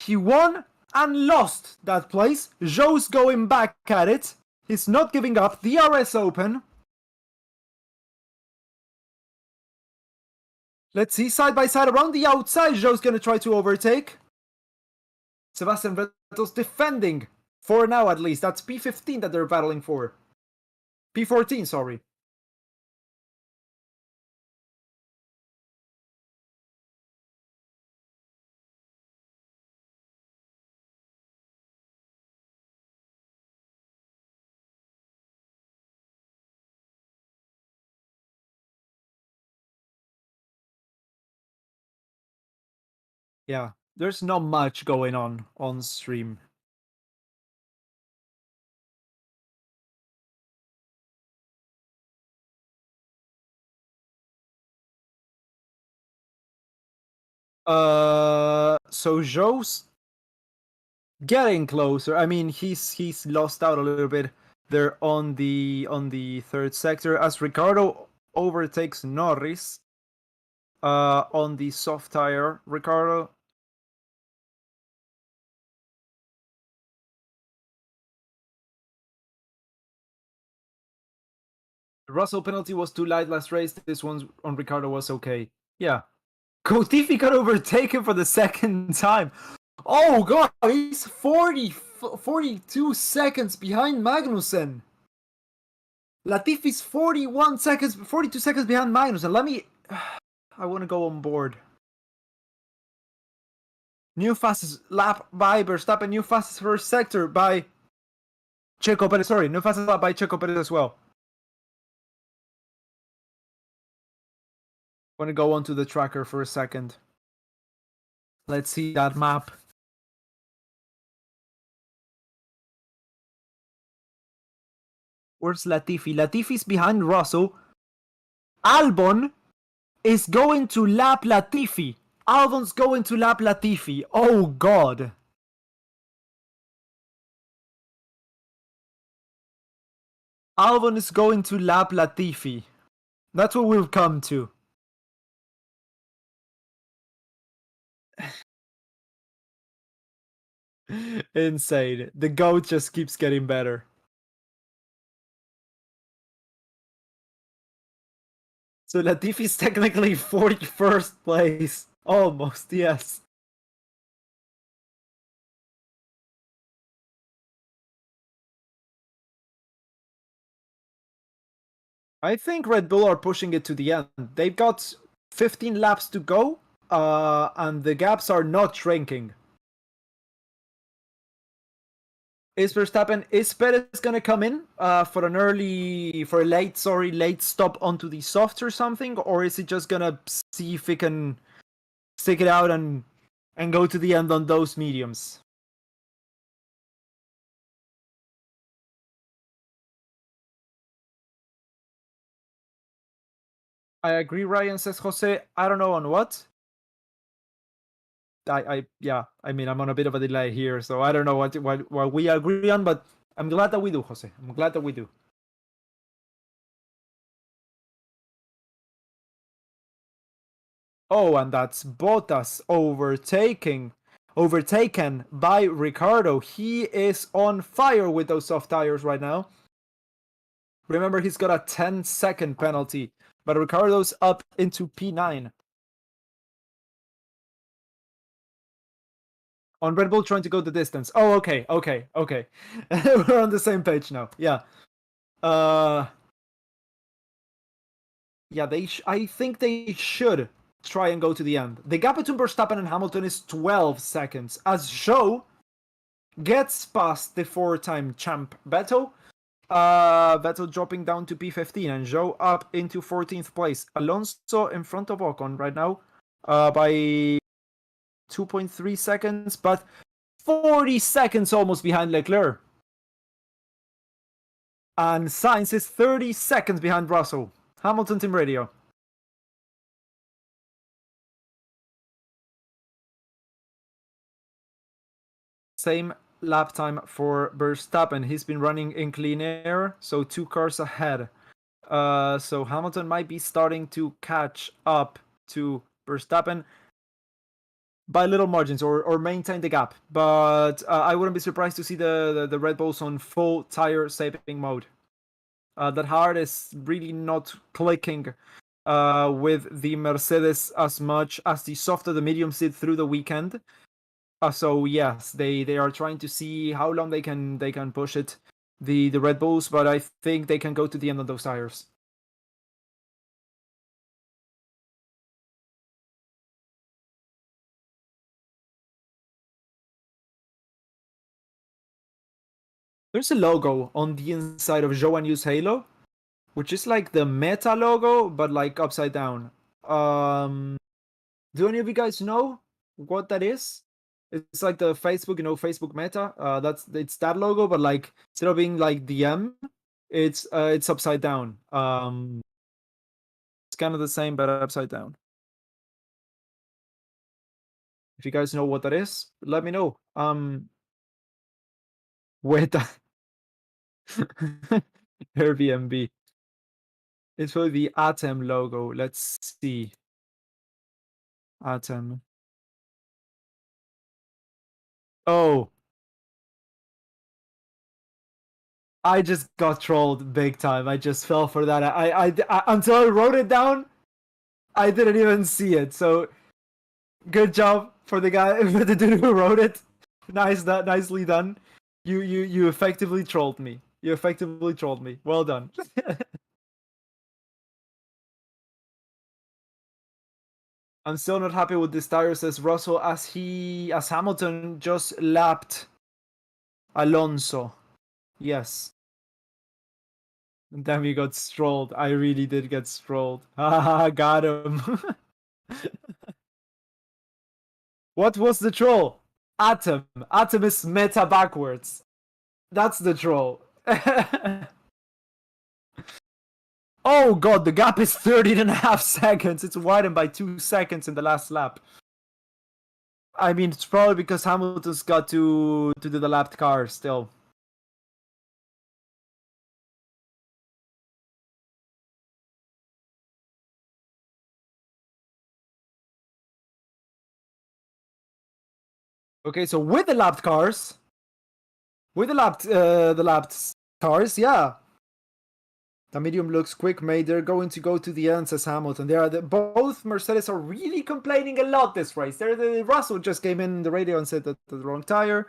He won and lost that place. Zhou's going back at it. He's not giving up. DRS open. Let's see, side by side around the outside. Zhou's going to try to overtake. Sebastian Vettel's defending. For now, at least. That's P15 that they're battling for. P14, sorry. Yeah, there's not much going on stream. So Zhou's getting closer. I mean, he's lost out a little bit there on the third sector as Ricardo overtakes Norris on the soft tire. Ricardo. The Russell penalty was too light last race. This one on Ricardo was okay. Yeah. Latifi got overtaken for the second time. Oh god, he's 42 seconds behind Magnussen. Latifi's 42 seconds behind Magnussen. I want to go on board. New fastest lap by Verstappen. New fastest first sector by Checo Perez. Sorry, new fastest lap by Checo Perez as well. I want to go onto the tracker for a second. Let's see that map. Where's Latifi? Latifi's behind Russell. Albon is going to lap Latifi. Albon's going to lap Latifi. Oh god. Albon is going to lap Latifi. That's what we've come to. Insane. The GOAT just keeps getting better. So Latifi's technically 41st place. Almost, yes. I think Red Bull are pushing it to the end. They've got 15 laps to go, and the gaps are not shrinking. Is Perez gonna come in for a late stop onto the softs or something, or is he just gonna see if he can stick it out and go to the end on those mediums? I agree, Ryan, says Jose. I don't know on what. Yeah, I mean, I'm on a bit of a delay here, so I don't know what we agree on, but I'm glad that we do, Jose. I'm glad that we do. Oh, and that's Bottas overtaken by Ricardo. He is on fire with those soft tires right now. Remember, he's got a 10-second penalty, but Ricardo's up into P9. On Red Bull trying to go the distance. Oh, okay. We're on the same page now. Yeah. Yeah, I think they should try and go to the end. The gap between Verstappen and Hamilton is 12 seconds. As Zhou gets past the 4-time champ Vettel, Vettel dropping down to P15 and Zhou up into 14th place. Alonso in front of Ocon right now by 2.3 seconds, but 40 seconds almost behind Leclerc. And Sainz is 30 seconds behind Russell. Hamilton Team Radio. Same lap time for Verstappen. He's been running in clean air, so 2 cars ahead. So Hamilton might be starting to catch up to Verstappen by little margins or maintain the gap. But I wouldn't be surprised to see the Red Bulls on full tire saving mode. That hard is really not clicking with the Mercedes as much as the soft of the mediums did through the weekend. So yes, they are trying to see how long they can push it, the Red Bulls, but I think they can go to the end of those tires. There's a logo on the inside of Zhou and Yu's Halo, which is like the Meta logo, but like upside down. Do any of you guys know what that is? It's like the Facebook, Facebook Meta. It's that logo, but like instead of being like the M, it's upside down. It's kind of the same, but upside down. If you guys know what that is, let me know. Wait, Airbnb. It's for the Atom logo. Let's see. Atom. Oh, I just got trolled big time. I just fell for that. I until I wrote it down, I didn't even see it. So good job for the guy, for the dude who wrote it. Nicely done. You effectively trolled me. You effectively trolled me. Well done. I'm still not happy with this tire, says Russell, as Hamilton just lapped Alonso. Yes. And then we got strolled. I really did get strolled. Haha, got him. What was the troll? Atom. Atom is meta backwards. That's the troll. Oh god, the gap is 13.5 seconds. It's widened by 2 seconds in the last lap. I mean, it's probably because Hamilton's got to do the lapped car still. Okay, so with the lapped cars, the lapped cars, yeah. The medium looks quick, mate. They're going to go to the end, says Hamilton. Both Mercedes are really complaining a lot this race. Russell just came in the radio and said that the wrong tire.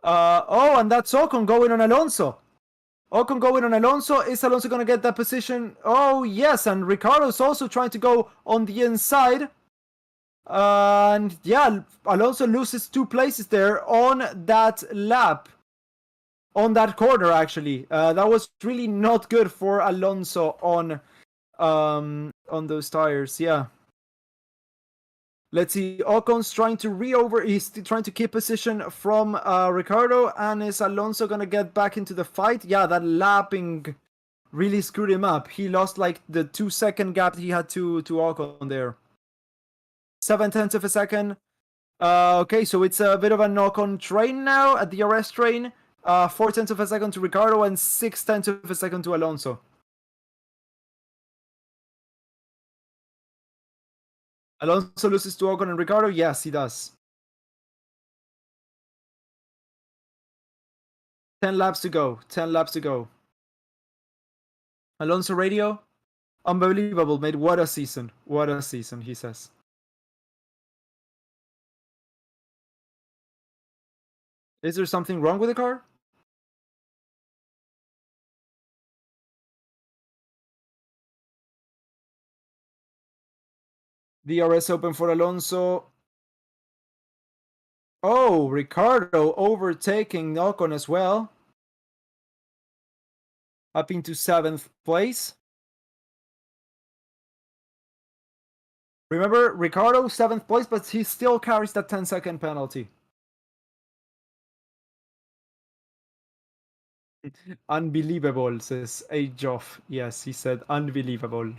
And that's Ocon going on Alonso. Ocon going on Alonso. Is Alonso going to get that position? Oh, yes. And Ricciardo's also trying to go on the inside. And yeah, Alonso loses 2 places there on that lap. On that corner, actually. That was really not good for Alonso on those tires. Yeah. Let's see. Ocon's trying to he's trying to keep position from Ricciardo, and is Alonso gonna get back into the fight? Yeah, that lapping really screwed him up. He lost like the 2-second gap he had to Ocon there. 0.7 of a second. Okay, so it's a bit of a knock-on train now at the DRS train. 0.4 of a second to Ricciardo and 0.6 of a second to Alonso. Alonso loses to Ocon and Ricciardo? Yes, he does. 10 laps to go. 10 laps to go. Alonso radio? Unbelievable, mate. What a season. What a season, he says. Is there something wrong with the car? DRS open for Alonso. Oh, Ricciardo overtaking Ocon as well. Up into 7th place. Remember, Ricciardo 7th place, but he still carries that 10-second penalty. Unbelievable, says Ajoff. Yes, he said unbelievable.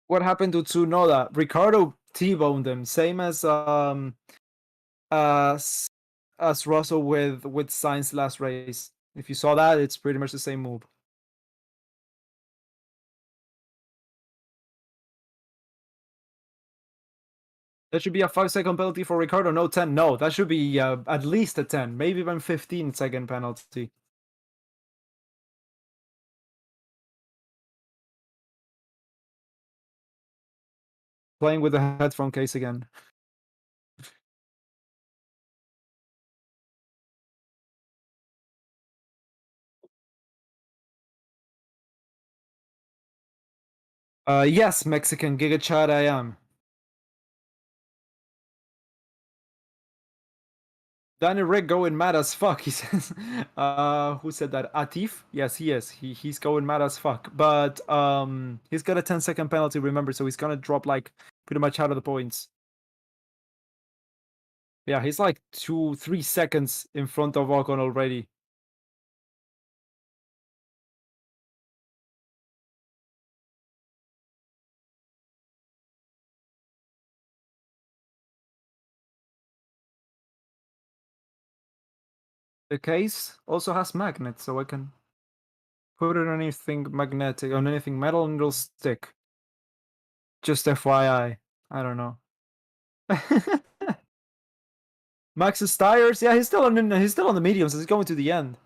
What happened to Tsunoda? Ricciardo T-boned him, same as Russell with Sainz last race. If you saw that, it's pretty much the same move. That should be a 5-second penalty for Ricciardo. No, 10. No, that should be at least a 10, maybe even 15-second penalty. Playing with the headphone case again. Yes, Mexican Giga Chad, I am. Danny Rick going mad as fuck, he says. Who said that? Atif? Yes, he is. He's going mad as fuck. But he's got a 10-second penalty, remember, so he's gonna drop like pretty much out of the points. Yeah, he's like 2-3 seconds in front of Ocon already. The case also has magnets, so I can put it on anything magnetic, on anything metal, and it'll stick. Just FYI. I don't know. Max's tires, yeah, he's still on the mediums. He's going to the end.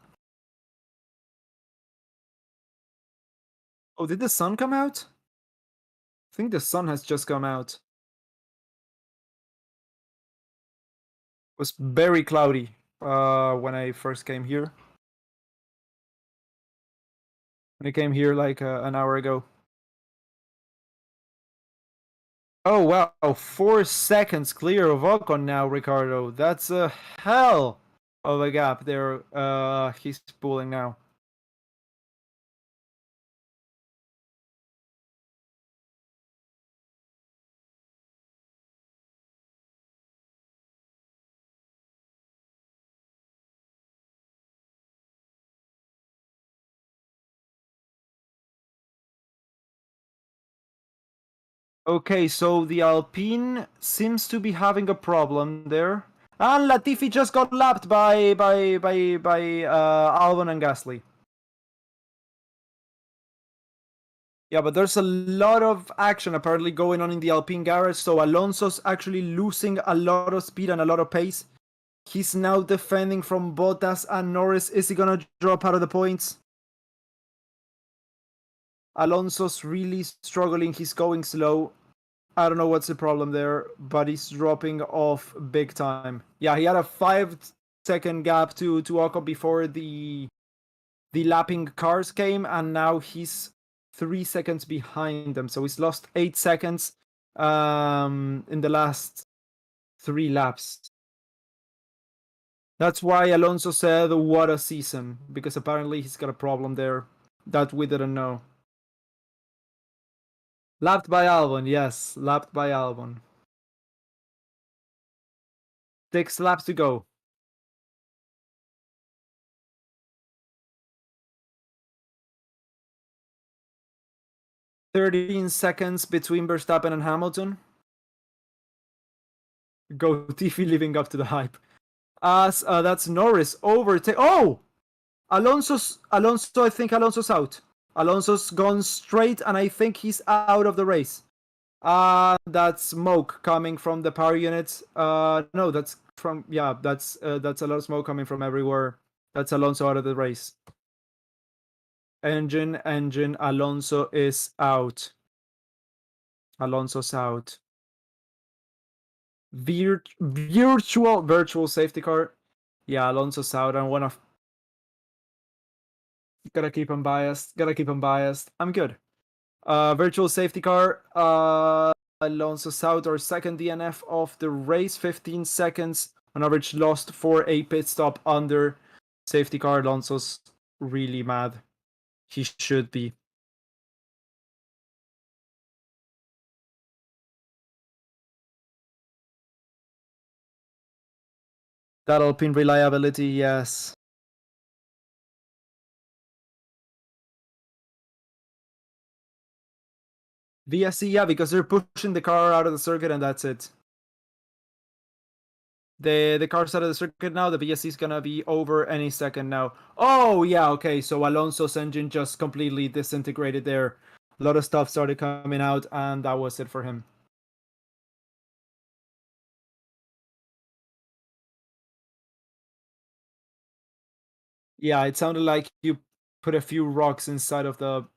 Oh, did the sun come out? I think the sun has just come out. It was very cloudy when I first came here. When I came here like an hour ago. Oh wow, 4 seconds clear of Ocon now, Ricciardo. That's a hell of a gap there. He's pulling now. Okay, so the Alpine seems to be having a problem there. And Latifi just got lapped by Albon and Gasly. Yeah, but there's a lot of action apparently going on in the Alpine garage, so Alonso's actually losing a lot of speed and a lot of pace. He's now defending from Bottas and Norris. Is he gonna drop out of the points? Alonso's really struggling. He's going slow. I don't know what's the problem there, but he's dropping off big time. Yeah, he had a 5-second gap to Ocon before the lapping cars came, and now he's 3 seconds behind them. So he's lost 8 seconds in the last 3 laps. That's why Alonso said, "What a season," because apparently he's got a problem there that we didn't know. Lapped by Albon, yes, lapped by Albon. 6 laps to go. "13 seconds between Verstappen and Hamilton." Go Tiffy living up to the hype. As that's Norris overtake. Oh, Alonso. I think Alonso's out. Alonso's gone straight, and I think he's out of the race. That's smoke coming from the power units. No, that's from that's a lot of smoke coming from everywhere. That's Alonso out of the race. Engine. Alonso is out. Alonso's out. Virtual safety car. Yeah, Alonso's out. I wanna. Gotta keep him biased. I'm good. Virtual safety car. Alonso's out. Our second DNF of the race. 15 seconds on average lost for a pit stop under safety car. Alonso's really mad. He should be. That Alpine reliability, yes. VSC, yeah, because they're pushing the car out of the circuit and that's it. The car's out of the circuit now. The VSC is gonna be over any second now. Oh yeah, okay. So Alonso's engine just completely disintegrated there. A lot of stuff started coming out, and that was it for him. Yeah, it sounded like you put a few rocks inside of the.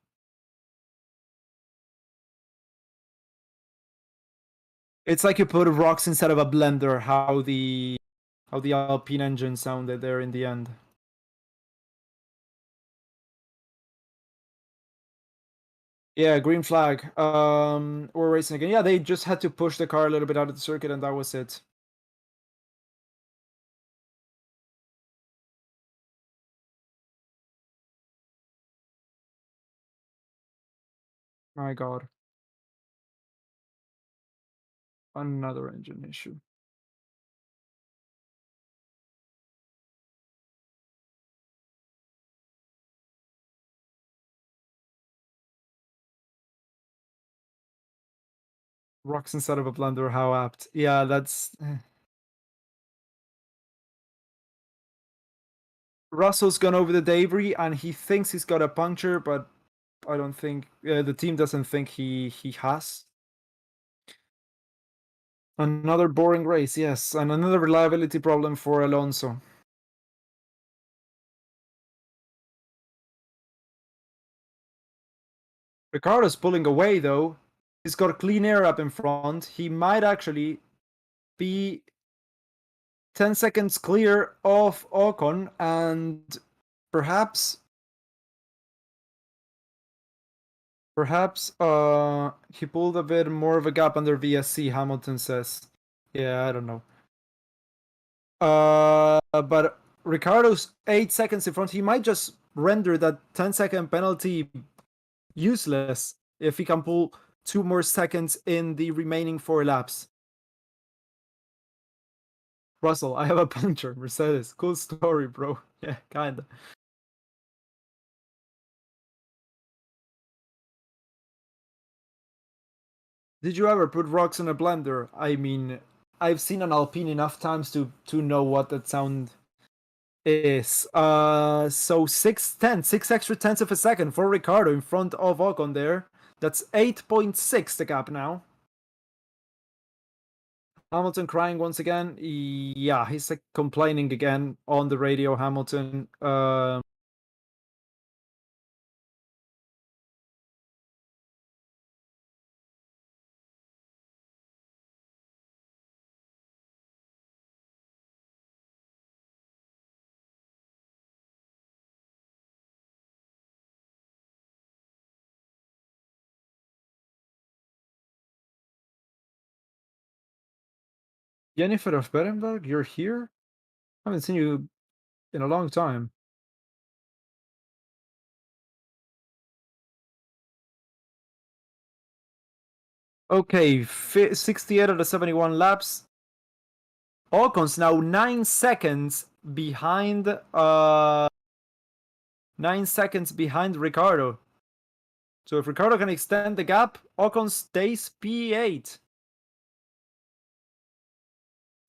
It's like you put rocks inside of a blender. How the Alpine engine sounded there in the end. Yeah, green flag. We're racing again. Yeah, they just had to push the car a little bit out of the circuit, and that was it. My God, another engine issue. Rocks inside of a blender, how apt. Yeah, that's. Russell's gone over the debris and he thinks he's got a puncture, but I don't think the team doesn't think he has. Another boring race, yes, and another reliability problem for Alonso. Ricardo's pulling away though. He's got clean air up in front. He might actually be 10 seconds clear of Ocon, and perhaps he pulled a bit more of a gap under VSC, Hamilton says. Yeah, I don't know. But Ricardo's 8 seconds in front. He might just render that 10-second penalty useless if he can pull 2 more seconds in the remaining 4 laps. Russell, I have a puncture. Mercedes, cool story, bro. Yeah, kinda. Did you ever put rocks in a blender? I mean, I've seen an Alpine enough times to know what that sound is. So 6 extra tenths of a second for Ricardo in front of Ocon there. That's 8.6 the gap now. Hamilton crying once again. Yeah, he's like complaining again on the radio, Hamilton. Jennifer of Berenberg, you're here? I haven't seen you in a long time. Okay, 68 out of 71 laps. Ocon's now 9 seconds behind 9 seconds behind Ricardo. So if Ricardo can extend the gap, Ocon stays P8.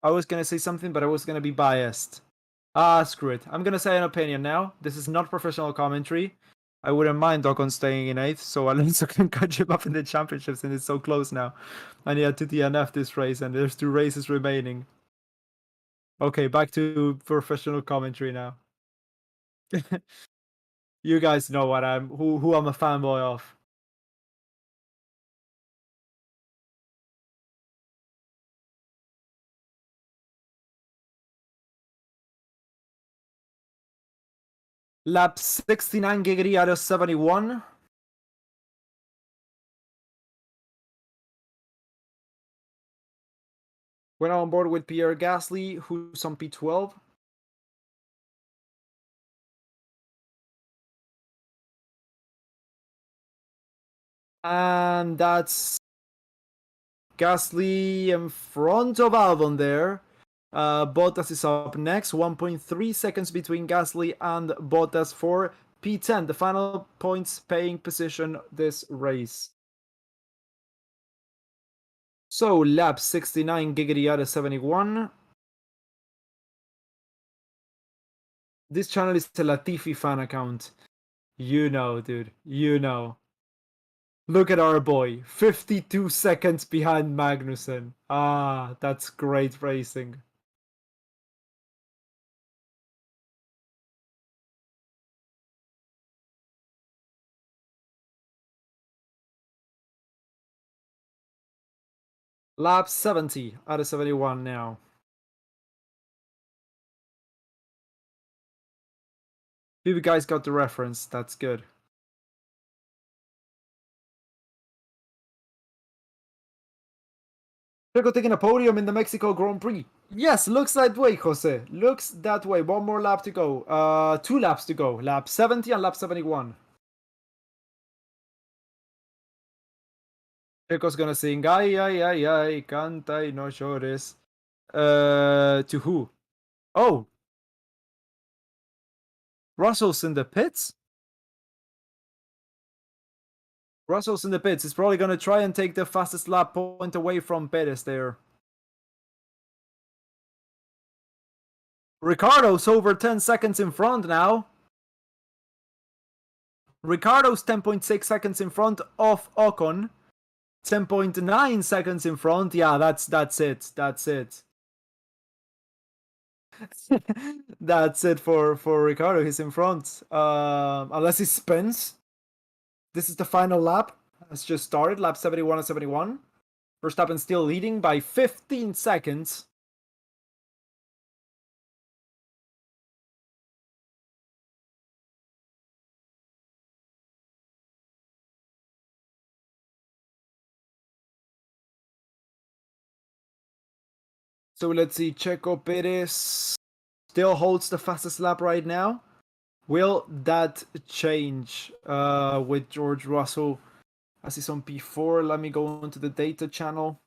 I was gonna say something, but I was gonna be biased. Screw it. I'm gonna say an opinion now. This is not professional commentary. I wouldn't mind Ocon staying in 8th, so Alonso can catch him up in the championships, and it's so close now. And he had to DNF this race, and there's 2 races remaining. Okay, back to professional commentary now. You guys know what who I'm a fanboy of. Lap 69 Giggity out of 71. Went on board with Pierre Gasly, who's on P12. And that's Gasly in front of Albon there. Bottas is up next. 1.3 seconds between Gasly and Bottas for P10, the final points paying position this race. So lap 69 Giggity out of 71. This channel is a Latifi fan account. You know, dude. You know. Look at our boy. 52 seconds behind Magnussen. Ah, that's great racing. Lap 70 out of 71 now. You guys got the reference. That's good. Checo taking a podium in the Mexico Grand Prix. Yes, looks that way, Jose. Looks that way. One more lap to go. 2 laps to go. Lap 70 and lap 71. Checo's gonna sing ay, ay, ay, ay, canta y no llores. To who? Oh, Russell's in the pits? Russell's in the pits. He's probably gonna try and take the fastest lap point away from Perez there. Ricardo's over 10 seconds in front now. Ricardo's 10.6 seconds in front of Ocon. 10.9 seconds in front. Yeah, that's it. That's it. That's it for Ricardo. He's in front. Unless he spins. This is the final lap. It's just started. Lap 71 and 71. Verstappen still leading by 15 seconds. So let's see. Checo Perez still holds the fastest lap right now. Will that change with George Russell as he's on P4? Let me go into the data channel.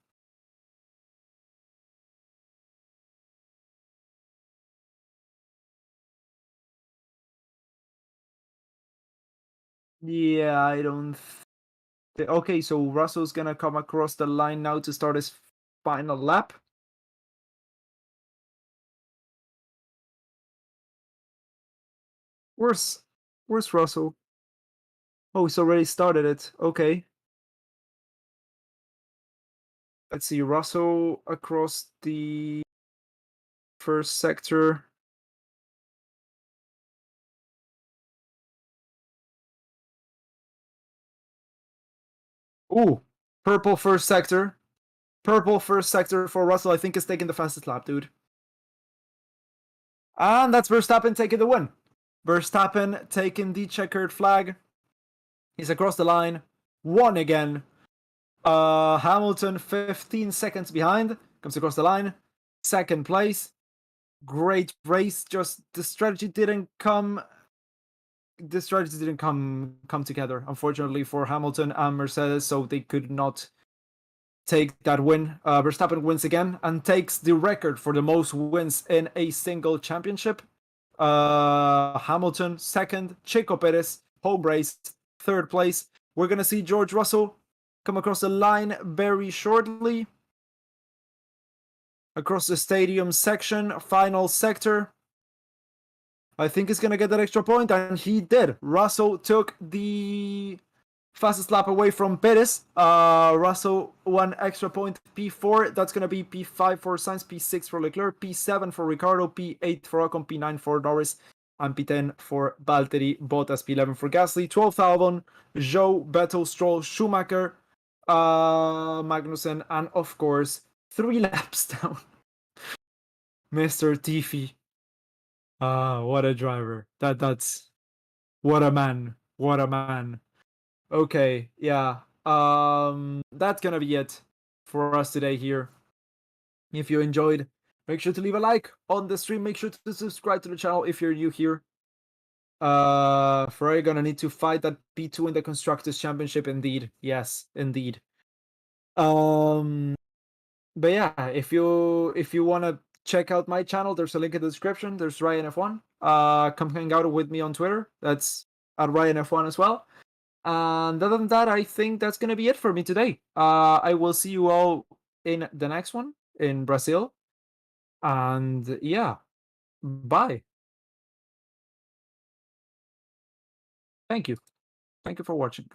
Yeah, I don't. Okay, so Russell's gonna come across the line now to start his final lap. Where's Russell? Oh, he's already started it. Okay. Let's see, Russell across the first sector. Ooh, purple first sector. Purple first sector for Russell. I think is taking the fastest lap, dude. And that's Verstappen taking the win. Verstappen taking the checkered flag. He's across the line. Won again. Hamilton 15 seconds behind. Comes across the line. Second place. Great race. Just the strategy didn't come together, unfortunately, for Hamilton and Mercedes, so they could not take that win. Verstappen wins again and takes the record for the most wins in a single championship. Hamilton second, Checo Perez home race third place. We're gonna see George Russell come across the line very shortly. Across the stadium section, final sector. I think he's gonna get that extra point, and he did. Russell took the fastest lap away from Perez. Russell 1 extra point, P4. That's gonna be P5 for Sainz, P6 for Leclerc, P7 for Ricardo, P8 for Ocon, P9 for Norris, and P10 for Valtteri Bottas, P11 for Gasly, 12th Albon, Zhou, Vettel, Stroll, Schumacher, Magnussen, and of course 3 laps down, Mr. Tiffy. What a driver. That's what a man. What a man. Okay, yeah. That's gonna be it for us today here. If you enjoyed, make sure to leave a like on the stream. Make sure to subscribe to the channel if you're new here. Ferrari gonna need to fight that P2 in the Constructors Championship, indeed. Yes, indeed. But yeah, if you wanna check out my channel, there's a link in the description. There's Ryan F1. Come hang out with me on Twitter. That's at Ryan F1 as well. And other than that, I think that's gonna be it for me today. I will see you all in the next one in Brazil. And yeah, bye. Thank you. Thank you for watching.